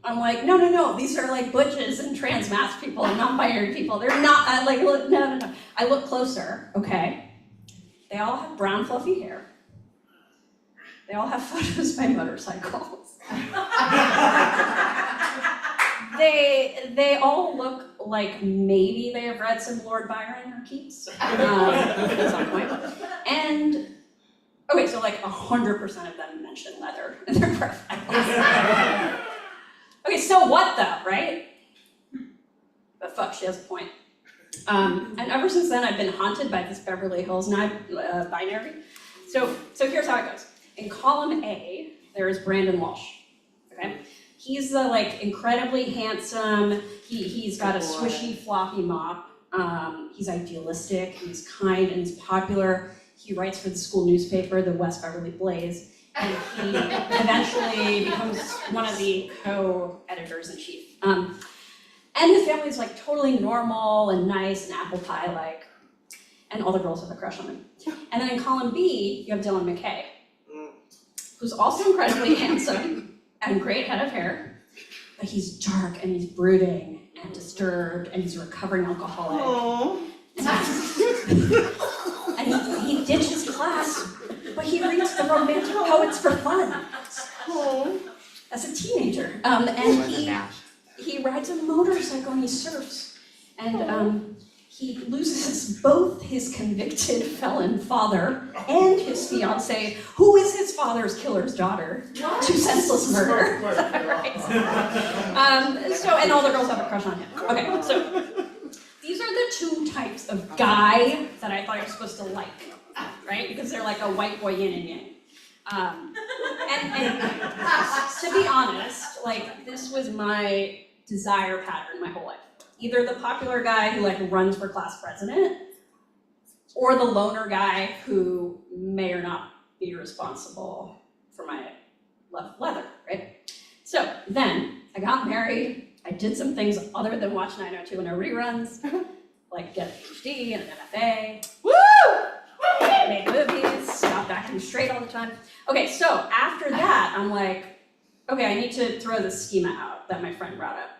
I'm like, no, these are like butches and trans mass people and non-binary people. They're not, like, no. I look closer, okay. They all have brown fluffy hair. They all have photos by motorcycles. They all look like maybe they have read some Lord Byron or Keats at some point. And okay, so like 100% of them mention leather in their profiles. Okay, so what though, right? But fuck, she has a point. And ever since then, I've been haunted by this Beverly Hills binary. So here's how it goes. In column A, there is Brandon Walsh. Okay, he's the like incredibly handsome. He's got a swishy floppy mop. He's idealistic. He's kind and he's popular. He writes for the school newspaper, the West Beverly Blaze, and he eventually becomes one of the co-editors-in-chief. And his family's like totally normal and nice and apple pie-like. and all the girls have a crush on him. And then in column B, you have Dylan McKay, who's also incredibly handsome and great head of hair, but he's dark and he's brooding and disturbed and he's a recovering alcoholic. Oh. And he ditches class, but he reads the romantic poets for fun as a teenager. And he rides a motorcycle and he surfs. And he loses both his convicted felon father and his fiance, who is his father's killer's daughter, to senseless murder. Right. And all the girls have a crush on him. Okay, so these are the two types of guy that I thought I was supposed to like, right? Because they're like a white boy yin and yang. And to be honest, like this was my desire pattern my whole life. Either the popular guy who like runs for class president, or the loner guy who may or not be responsible for my left leather, right? So then I got married. I did some things other than watch 90210 reruns, like get a PhD and an MFA. Woo! Made movies, stopped acting straight all the time. Okay, so after that, I'm like, okay, I need to throw the schema out that my friend brought up.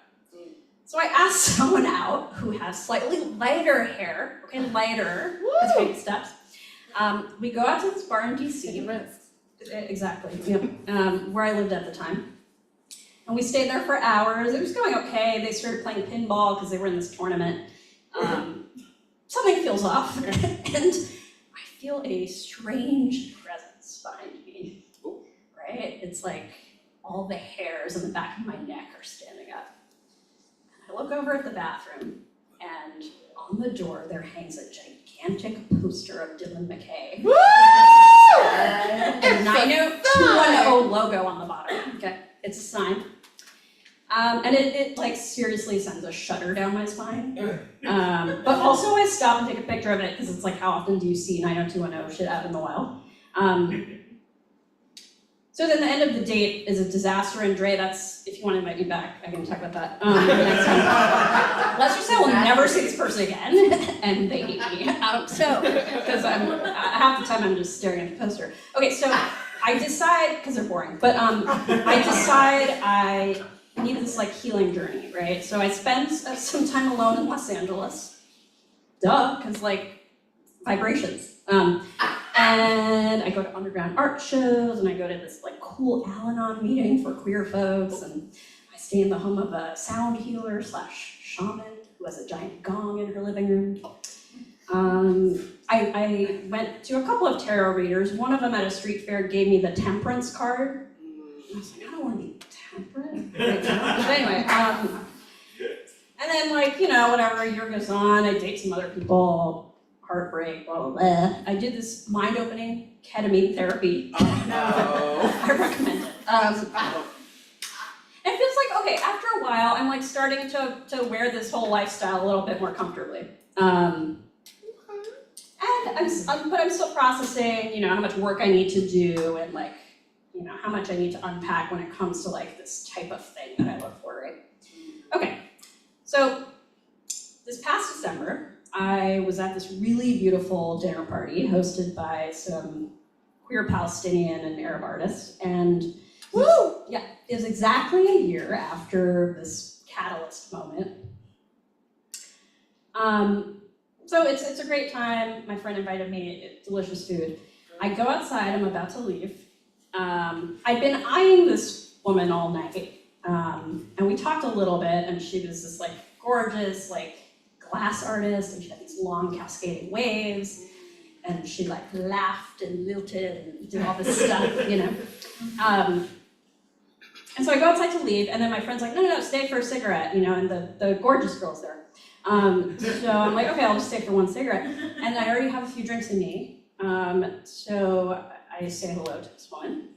So I asked someone out who has slightly lighter hair, okay, lighter, as baby steps. We go out to this bar in DC. Exactly, yeah, where I lived at the time. And we stayed there for hours. It was going okay. They started playing pinball because they were in this tournament. Something feels off, and I feel a strange presence behind me, right? It's like all the hairs on the back of my neck are standing up. And I look over at the bathroom, and on the door there hangs a gigantic poster of Dylan McKay. Woo! And 90210 logo on the bottom, okay? It's a sign. And it like seriously sends a shudder down my spine. But also I stop and take a picture of it because it's like, how often do you see 90210 shit out in the wild? So then the end of the date is a disaster, and Dre, that's, if you want to invite me back, I can talk about that next time. Let's just say we'll never see this person again, and they hate me. So, because half the time I'm just staring at the poster. Okay, so I decide, because they're boring, but I decide I need this like healing journey, right? So I spend some time alone in Los Angeles. Duh, because like vibrations. And I go to underground art shows, and I go to this like cool Al-Anon meeting for queer folks, and I stay in the home of a sound healer / shaman who has a giant gong in her living room. I went to a couple of tarot readers. One of them at a street fair gave me the temperance card. And I was like, I don't want to be temperate right now. But anyway, and then like, you know, whatever, a year goes on, I date some other people, heartbreak, blah, blah, blah. I did this mind-opening ketamine therapy. Oh no. I recommend it. It feels like, okay, after a while, I'm like starting to wear this whole lifestyle a little bit more comfortably. And I'm still processing, you know, how much work I need to do, and like, you know, how much I need to unpack when it comes to like this type of thing that I look for, right? Okay, so this past December, I was at this really beautiful dinner party hosted by some queer Palestinian and Arab artists, and yeah, it was exactly a year after this catalyst moment. So it's a great time. My friend invited me, delicious food. I go outside, I'm about to leave. I'd been eyeing this woman all night, and we talked a little bit, and she was this like gorgeous, like glass artist, and she had these long cascading waves, and she like laughed and lilted and did all this stuff, you know. And so I go outside to leave, and then my friend's like, no, stay for a cigarette, you know, and the gorgeous girl's there. So I'm like, okay, I'll just stay for one cigarette. And I already have a few drinks in me, so I say hello to this woman.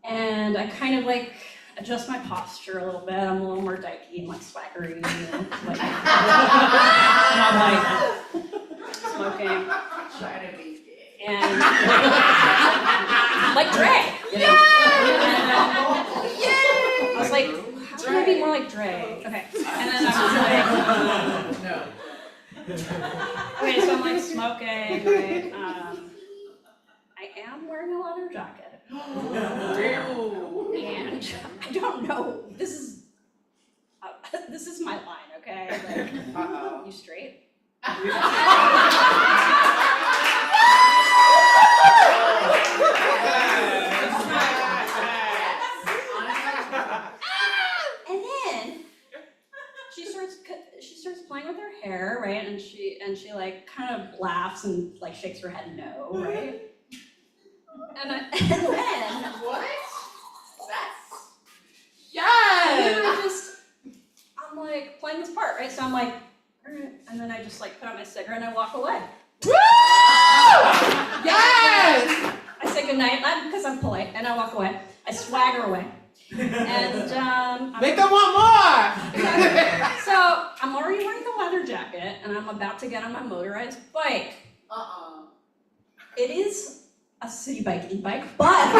And I kind of like adjust my posture a little bit. I'm a little more dykey and like swaggery, you know, like, and I'm like smoking. Try to be gay. And like Dre, you know? And I was like, how can I be more like Dre? Okay. And then I was like, No. Okay, so I'm like smoking, right? I am wearing a leather jacket. And I don't know, this is my line, okay? Like, Uh-oh. you straight? And then she starts playing with her hair, right? And she like kind of laughs and like shakes her head no, right? And then What? That's. and then Yes! I'm like playing this part, right? So I'm like, all right. And then I just like put out my cigarette and I walk away. Woo! Yes! I say goodnight, not because I'm polite, and I walk away. I swagger away. And Make them want more! so I'm already wearing the leather jacket and I'm about to get on my motorized bike. It is a city bike, e-bike, but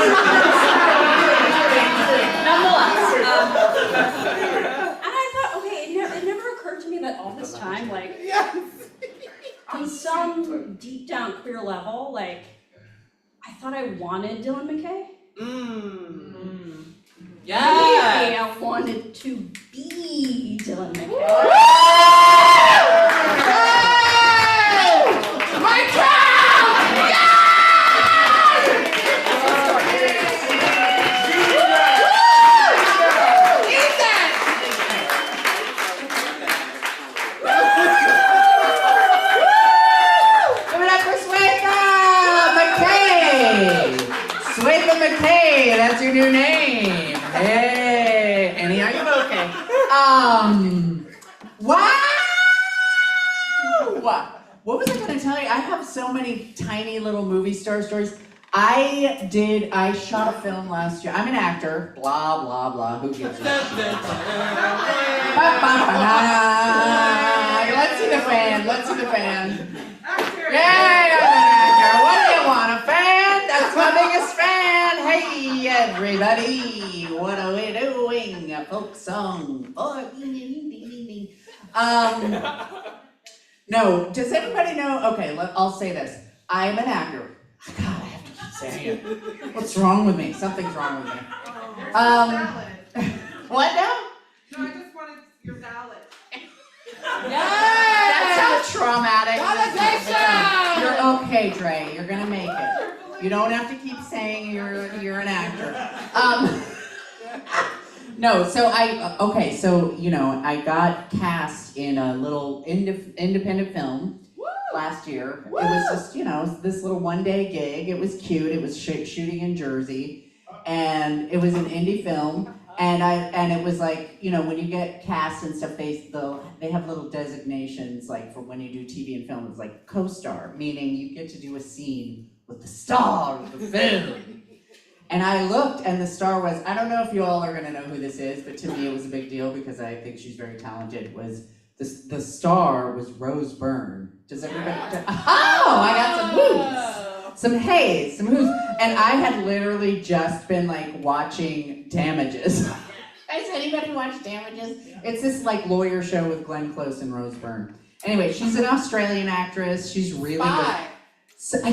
nonetheless. And I thought, okay, it never occurred to me that all this time, like, on some deep down queer level, like, I thought I wanted Dylan McKay. Yes! Maybe I wanted to be Dylan McKay. My child! Give it up for Swetha McKay! Swetha McKay, that's your new name. Hey, Annie, are you okay? Wow! What was I gonna tell you? I have so many tiny little movie star stories. I shot a film last year. I'm an actor, blah, blah, blah, who gives a shit? Let's see the fan, let's see the fan. Yay, I'm an actor. What do you want, a fan? That's my biggest fan. Hey, everybody, what are we doing? A folk song. No, does anybody know? Okay, I'll say this. I'm an actor. God, I have to keep saying it. What's wrong with me? Something's wrong with me. What now? No, I just wanted your ballot. Yes! That sounds traumatic. Validation! You're okay, Dre. You're gonna make it. You don't have to keep saying you're an actor. No, so I got cast in a little independent film last year. It was just, this little one-day gig. It was cute. It was shooting in Jersey, and it was an indie film. And it was like, when you get cast and stuff, they have little designations, like for when you do TV and film, it's like co-star, meaning you get to do a scene with the star of the film. And I looked, and the star was, I don't know if you all are gonna know who this is, but to me it was a big deal because I think she's very talented, the star was Rose Byrne. Does everybody, I got some whoos, some hays, some whoos. And I had literally just been like watching Damages. Has anybody watched Damages? It's this like lawyer show with Glenn Close and Rose Byrne. Anyway, she's an Australian actress, she's really good.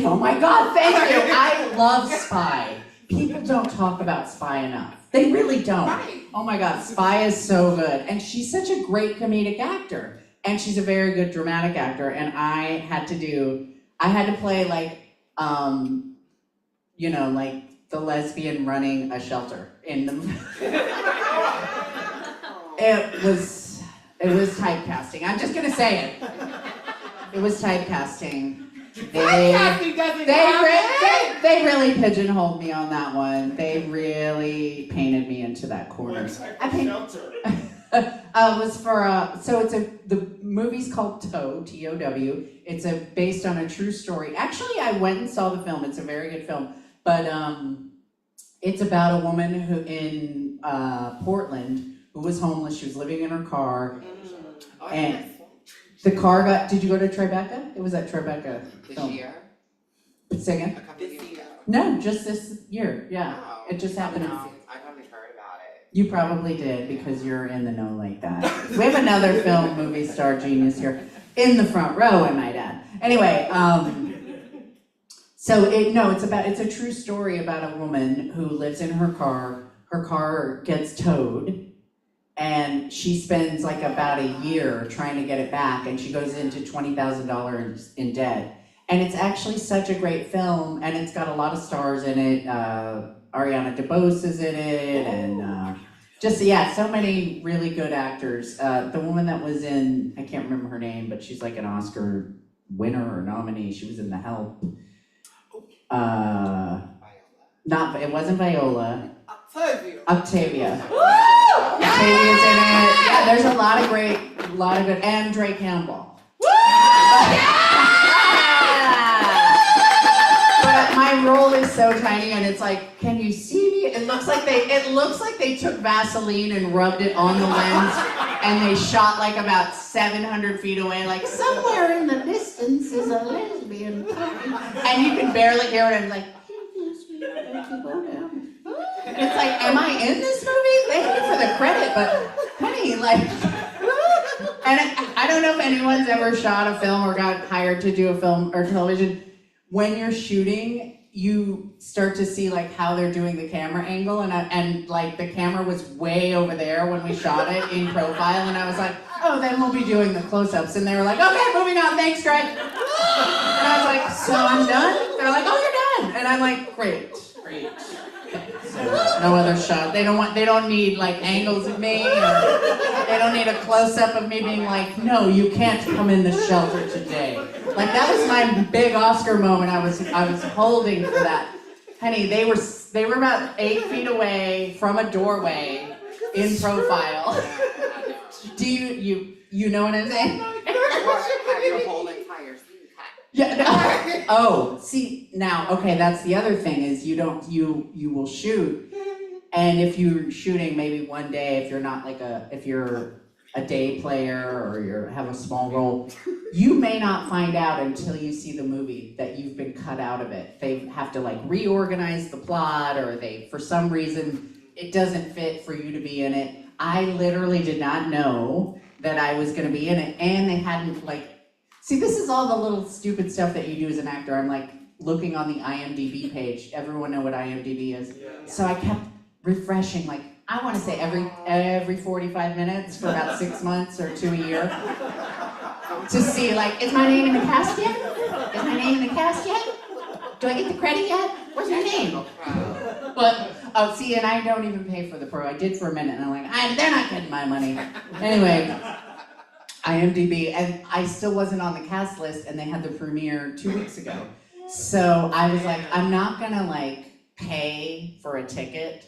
Oh my God, thank you, I love Spy. People don't talk about Spy enough. They really don't. Right. Oh my God, Spy is so good. And she's such a great comedic actor. And she's a very good dramatic actor. And I had to play like, like the lesbian running a shelter in the It was typecasting. I'm just gonna say it. It was typecasting. They really pigeonholed me on that one. They really painted me into that corner. The movie's called TOW, T-O-W. It's based on a true story. Actually, I went and saw the film. It's a very good film. But it's about a woman who in Portland who was homeless. She was living in her car. And the car did you go to Tribeca? It was at Tribeca. This film. year? Say again? A couple years ago? No, just this year, yeah. Oh, It just happened. I probably heard about it. You probably did because you're in the know like that. We have another film movie star genius here. In the front row, I might add. Anyway, it's a true story about a woman who lives in her car. Her car gets towed, and she spends like about a year trying to get it back, and she goes into $20,000 in debt. And it's actually such a great film, and it's got a lot of stars in it. Ariana DeBose is in it, and so many really good actors. The woman that was in, I can't remember her name, but she's like an Oscar winner or nominee. She was in The Help. It wasn't Viola. Octavia. Octavia's in it. Yeah, there's a lot of good, and Dre Campbell. But my role is so tiny, and it's like, can you see me? It looks like they took Vaseline and rubbed it on the lens, and they shot like about 700 feet away, like somewhere in the distance is a lesbian puppy. And you can barely hear it, and it's like, it's like, am I in this movie? Thank you for the credit, but honey, like, and I don't know if anyone's ever shot a film or got hired to do a film or television. When you're shooting, you start to see like how they're doing the camera angle, and like the camera was way over there when we shot it in profile, and I was like, oh, then we'll be doing the close-ups, and they were like, okay, moving on, thanks, Greg. And I was like, so I'm done? They're like, oh, you're done, and I'm like, great. Okay, so no other shot. They don't need like angles of me, or they don't need a close-up of me being like, no, you can't come in the shelter today. Like that was my big Oscar moment. I was holding for that. Honey, they were about 8 feet away from a doorway in profile. Do you know what I'm saying? Your whole entire scene cut. Yeah. No. Oh, see now. Okay, that's the other thing is you will shoot, and if you're shooting maybe one day, if you're a day player or you have a small role, you may not find out until you see the movie that you've been cut out of it. They have to like reorganize the plot, or for some reason it doesn't fit for you to be in it. I literally did not know that I was going to be in it, and they hadn't see, this is all the little stupid stuff that you do as an actor. I'm like looking on the IMDb page. Everyone know what IMDb is? Yeah. So I kept refreshing, like I want to say every 45 minutes for about 6 months or a year to see like, is my name in the cast yet? Is my name in the cast yet? Do I get the credit yet? What's your name? But see, and I don't even pay for the pro. I did for a minute, and I'm like, they're not getting my money. Anyway, IMDb, and I still wasn't on the cast list, and they had the premiere 2 weeks ago. So I was like, I'm not gonna like pay for a ticket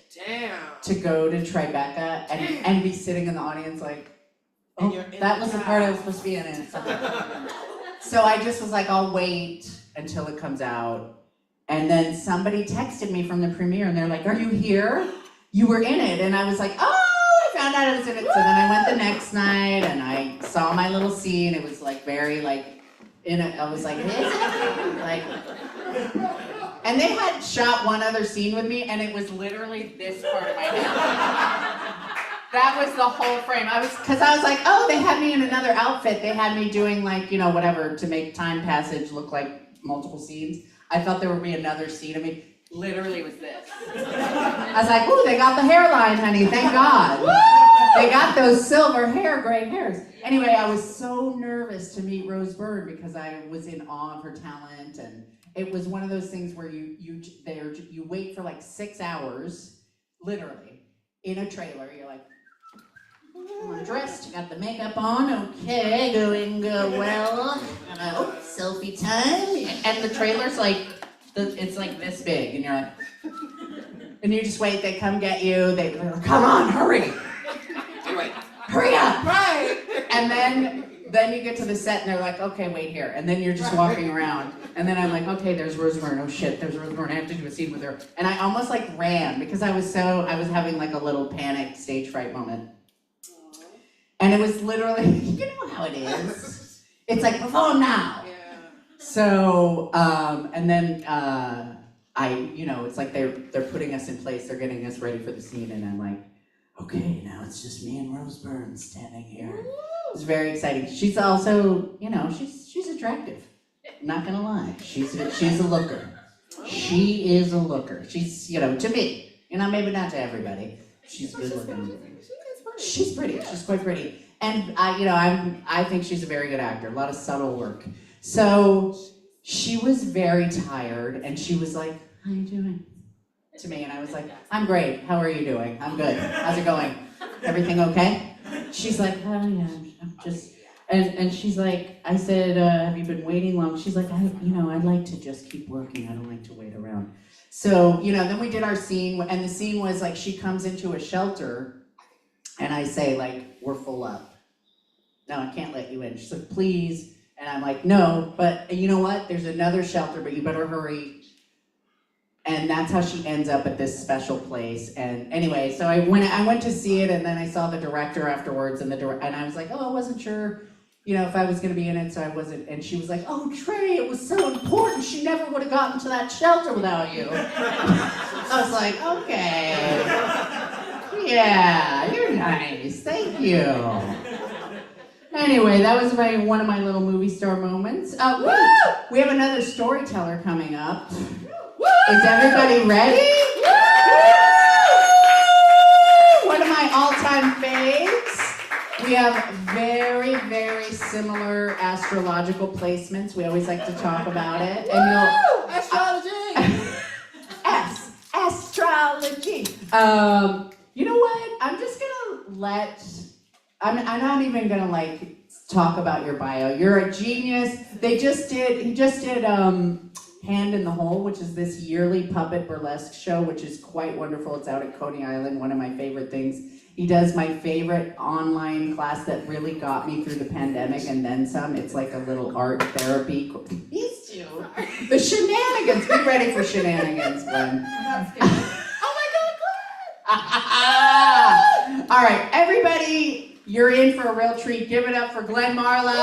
to go to Tribeca and be sitting in the audience like, oh, that was the part I was supposed to be in it. So I just was like, I'll wait until it comes out. And then somebody texted me from the premiere, and they're like, are you here? You were in it. And I was like, oh, I found out I was in it. So then I went the next night, and I saw my little scene. It was like very like, I was like, is it? Like, and they had shot one other scene with me, and it was literally this part of my head. That was the whole frame. Because I was like, oh, they had me in another outfit. They had me doing like, whatever to make time passage look like multiple scenes. I thought there would be another scene of me. Literally it was this. I was like, ooh, they got the hairline, honey, thank God. They got those silver hair, gray hairs. Anyway, I was so nervous to meet Rose Byrne because I was in awe of her talent, and it was one of those things where you wait for like 6 hours, literally, in a trailer. You're like, I'm dressed, you got the makeup on, okay, going well. Selfie time. And the trailer's like, it's like this big, and you're like, and you just wait, they come get you, they're like, come on, hurry. Hurry up. Right. And then you get to the set, and they're like, okay, wait here. And then you're just walking around. And then I'm like, okay, there's Rose Byrne. Oh shit, there's Rose Byrne. I have to do a scene with her. And I almost like ran because I was having like a little panic stage fright moment. And it was literally, you know how it is. It's like, perform now. Yeah. So, and then it's like they're putting us in place. They're getting us ready for the scene. And I'm like, okay, now it's just me and Rose Byrne standing here. It's very exciting. She's also, you know, she's attractive. Not gonna lie, she's a looker. She is a looker. She's, you know, to me, you know, maybe not to everybody. She's good looking. She's pretty. She's quite pretty. And I think she's a very good actor. A lot of subtle work. So she was very tired, and she was like, "How are you doing?" to me, and I was like, "I'm great. How are you doing? I'm good. How's it going? Everything okay?" She's like, "Oh yeah, I'm just." And she's like, I said, "Have you been waiting long?" She's like, I'd like to just keep working. I don't like to wait around. So, then we did our scene, and the scene was like, she comes into a shelter, and I say, like, "We're full up. No, I can't let you in." She's like, "Please." And I'm like, "No, but you know what? There's another shelter, but you better hurry." And that's how she ends up at this special place. And anyway, so I went to see it, and then I saw the director afterwards, and I was like, "Oh, I wasn't sure, if I was gonna be in it," so I wasn't. And she was like, "Oh, Trey, it was so important. She never would have gotten to that shelter without you." I was like, "Okay, yeah, you're nice. Thank you." Anyway, that was one of my little movie star moments. We have another storyteller coming up. Is everybody ready? One of my all-time faves. We have very, very similar astrological placements. We always like to talk about it. And Astrology! Astrology. You know what? I'm just gonna I'm not even gonna talk about your bio. You're a genius. He just did Hand in the Hole, which is this yearly puppet burlesque show, which is quite wonderful. It's out at Coney Island, one of my favorite things. He does my favorite online class that really got me through the pandemic and then some. It's like a little art therapy. These two. The shenanigans. Be ready for shenanigans, Glenn. Oh my God, All right, everybody, you're in for a real treat. Give it up for Glenn Marlowe.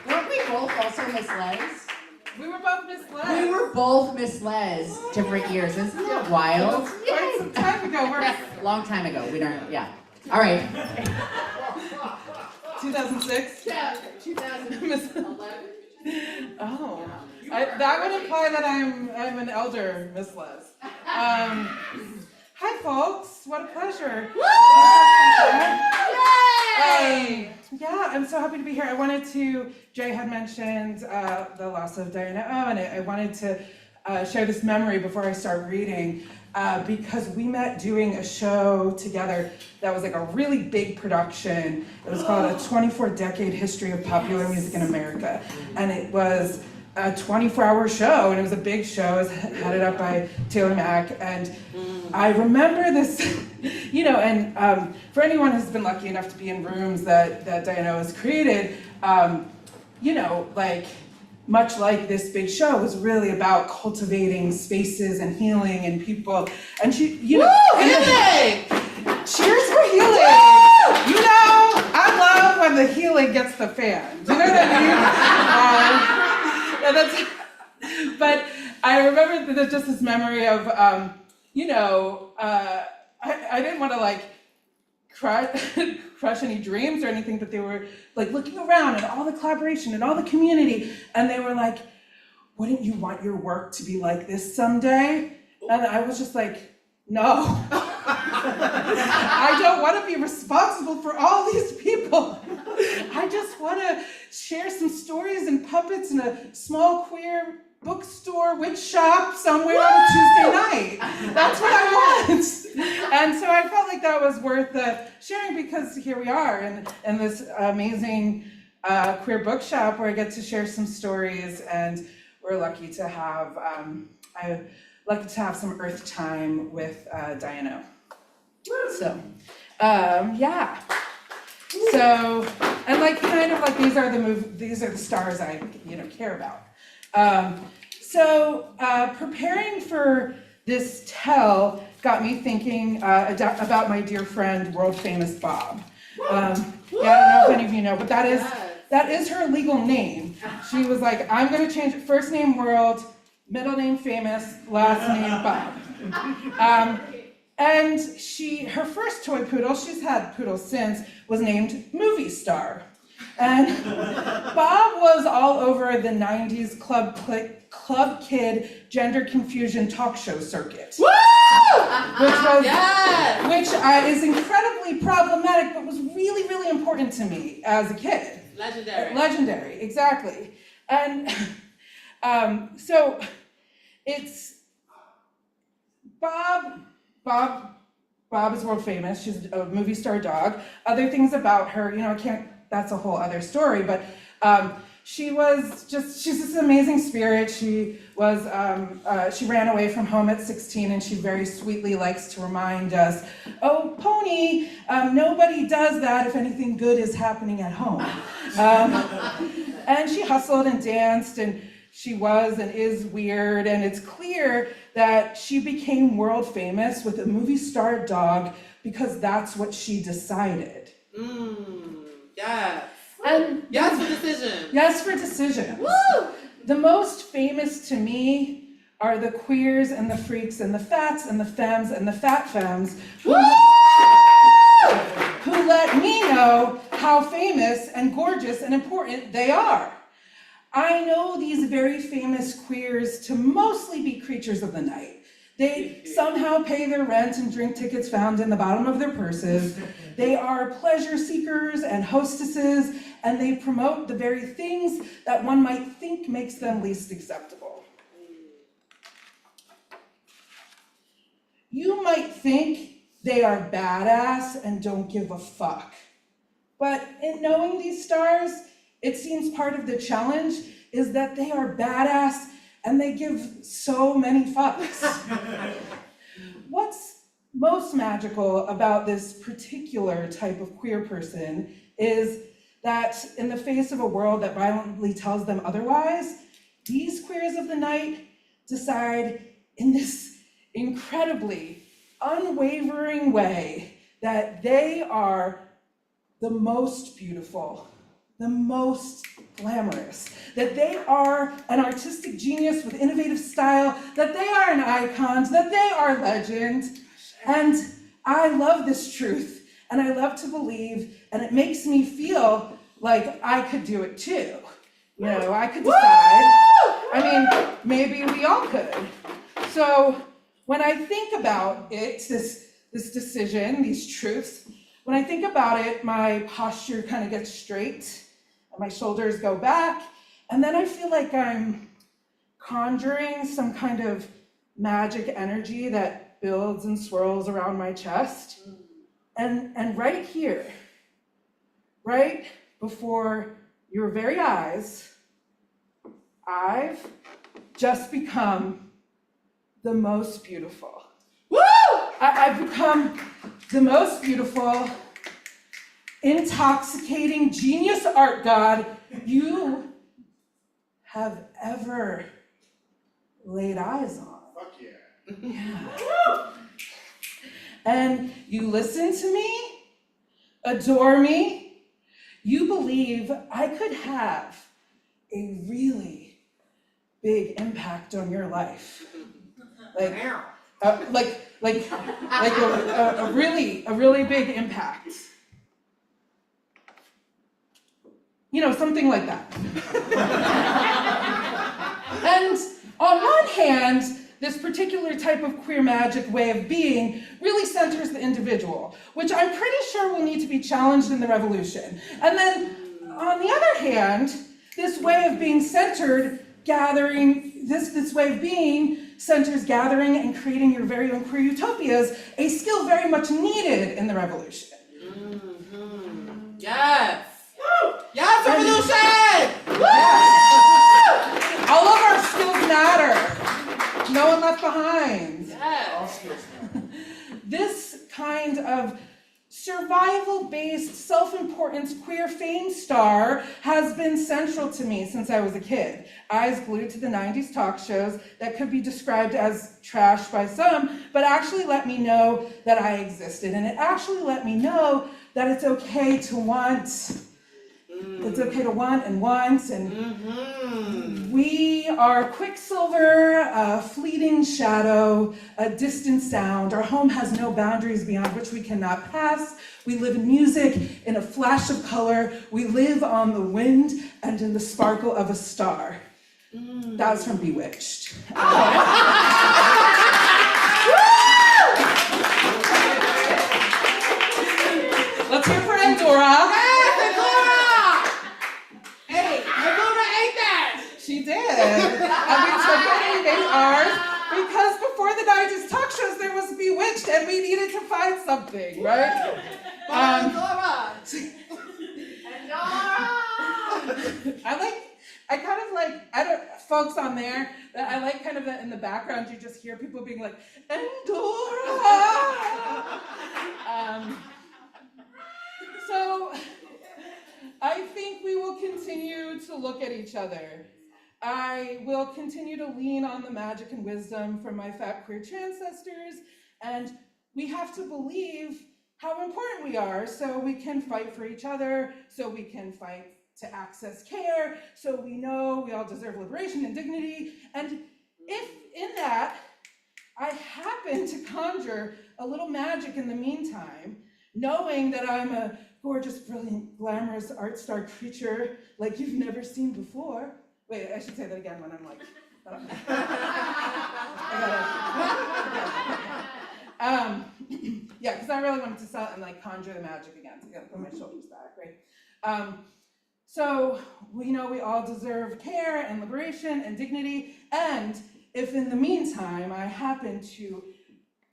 Weren't we both also Miss Les? We were both Miss Les. We were both Miss Les, different years. Isn't that wild? Quite some time ago. Long time ago. We don't, yeah. All right. 2006? Yeah, 2011. Oh, that would imply that I'm an elder Miss Les. Hi folks, what a pleasure. Yay! Yeah, I'm so happy to be here. I wanted to, Jay had mentioned the loss of Diana O, and I wanted to share this memory before I start reading, because we met doing a show together that was like a really big production. It was called A 24-Decade History of Popular Music in America, and it was a 24-hour show, and it was a big show. It was headed up by Taylor Mack, and I remember this, and for anyone who's been lucky enough to be in rooms that Diana has created, much like this big show, was really about cultivating spaces and healing and people, and she, Healing! cheers for healing! I love when the healing gets the fan. Do you know what I mean? But I remember that just this memory of, I didn't want to crush any dreams or anything, but they were looking around and all the collaboration and all the community, and they were like, "Wouldn't you want your work to be like this someday?" And I was just like, "No." I don't want to be responsible for all these people. I just want to share some stories and puppets in a small queer bookstore witch shop somewhere on a Tuesday night. That's what I want. And so I felt like that was worth sharing, because here we are in this amazing queer bookshop where I get to share some stories, and we're lucky to have some earth time with Diana. So, yeah. So, and these are the stars I care about. Preparing for this tell got me thinking about my dear friend, world famous Bob. I don't know if any of you know, but that is her legal name. She was like, "I'm going to change it. First name World, middle name Famous, last name Bob." And her first toy poodle, she's had poodles since, was named Movie Star. And Bob was all over the 90s Club Kid gender confusion talk show circuit. Woo! Which is incredibly problematic, but was really, really important to me as a kid. Legendary, exactly. And so it's Bob is world famous. She's a movie star dog. Other things about her, that's a whole other story, but she's this amazing spirit. She ran away from home at 16, and she very sweetly likes to remind us, oh, Pony, nobody does that if anything good is happening at home. And she hustled and danced, and she was and is weird, and it's clear that she became world famous with a movie star dog because that's what she decided. Yes. And yes for decision. Yes for decision. Woo! The most famous to me are the queers and the freaks and the fats and the femmes and the fat femmes who let me know how famous and gorgeous and important they are. I know these very famous queers to mostly be creatures of the night. They somehow pay their rent and drink tickets found in the bottom of their purses. They are pleasure seekers and hostesses, and they promote the very things that one might think makes them least acceptable. You might think they are badass and don't give a fuck. But in knowing these stars, it seems part of the challenge is that they are badass and they give so many fucks. What's most magical about this particular type of queer person is that in the face of a world that violently tells them otherwise, these queers of the night decide in this incredibly unwavering way that they are the most beautiful, the most glamorous, that they are an artistic genius with innovative style, that they are an icon, that they are legend. And I love this truth, and I love to believe, and it makes me feel like I could do it too. I could decide. I mean, maybe we all could. So when I think about it, this decision, these truths, when I think about it, my posture kind of gets straight, and my shoulders go back, and then I feel like I'm conjuring some kind of magic energy that builds and swirls around my chest. And right here, right before your very eyes, I've just become the most beautiful. Woo! I've become the most beautiful, intoxicating genius art god you have ever laid eyes on. Fuck yeah. Yeah. And you listen to me, adore me, you believe I could have a really big impact on your life. Like a really big impact. Something like that. And on one hand, this particular type of queer magic way of being really centers the individual, which I'm pretty sure will need to be challenged in the revolution. And then, on the other hand, this way of being centered, gathering, this way of being centers gathering and creating your very own queer utopias, a skill very much needed in the revolution. Mm-hmm. Yes! Woo! Yes, revolution! Woo! All of our skills matter. No one left behind. Yes. This kind of survival-based, self-importance queer fame star has been central to me since I was a kid. Eyes glued to the 90s talk shows that could be described as trash by some, but actually let me know that I existed. And it actually let me know that it's okay to want It's okay to want and want, and Mm-hmm. we are quicksilver, a fleeting shadow, a distant sound. Our home has no boundaries beyond which we cannot pass. We live in music, in a flash of color. We live on the wind and in the sparkle of a star. That was from Bewitched. Let's hear for Endora. Hey, Pandora ate that! She did. And we took it and ate ours because before the Digest talk shows there was Bewitched and we needed to find something, right? Pandora! Folks on there, that I like kind of that in the background, you just hear people being like, Endora! So I think we will continue to look at each other. I will continue to lean on the magic and wisdom from my fat queer ancestors, and we have to believe how important we are so we can fight for each other, so we can fight to access care, so we know we all deserve liberation and dignity. And if in that I happen to conjure a little magic in the meantime, knowing that I'm a gorgeous, brilliant, glamorous, art star creature like you've never seen before. Wait, I should say that again when I'm like, yeah, because I really wanted to sell and like conjure the magic again to get my shoulders back, right? So we know we all deserve care and liberation and dignity, and if in the meantime I happen to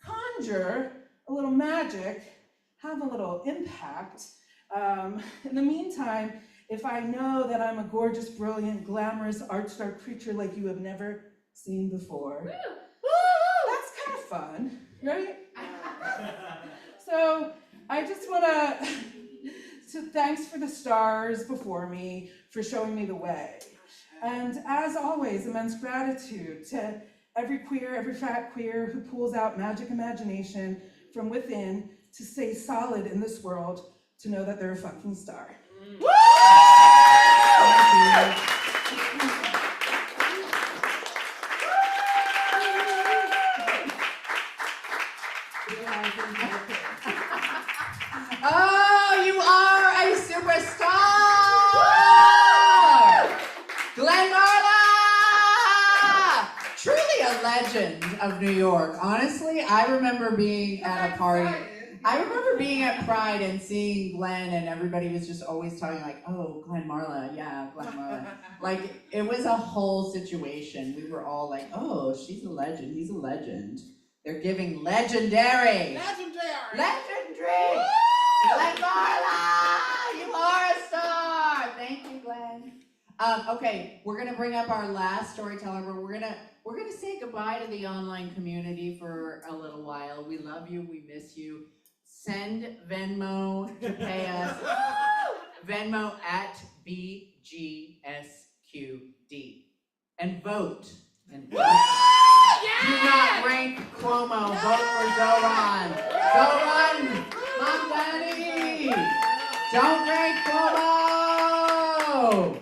conjure a little magic, have a little impact, in the meantime, if I know that I'm a gorgeous, brilliant, glamorous, art star creature like you have never seen before, that's kind of fun, right? So I just want to thanks for the stars before me for showing me the way. And as always, immense gratitude to every queer, every fat queer who pulls out magic imagination from within to stay solid in this world, to know that they're a fucking star. Oh, you are a superstar! Glenn Marla! Truly a legend of New York. Honestly, I remember being at a party. I remember being at Pride and seeing Glenn, and everybody was just always talking like, oh, Glenn Marla, yeah, Glenn Marla. Like, it was a whole situation. We were all like, oh, she's a legend, he's a legend. They're giving legendary. Legendary! Glenn Marla! You are a star! Thank you, Glenn. Okay, we're gonna bring up our last storyteller, but we're gonna say goodbye to the online community for a little while. We love you, we miss you. Send Venmo to pay us. Venmo at BGSQD. And vote. And vote. Do not rank Cuomo. Vote for Zoran. Zoran, Mom Daddy. Don't rank Cuomo.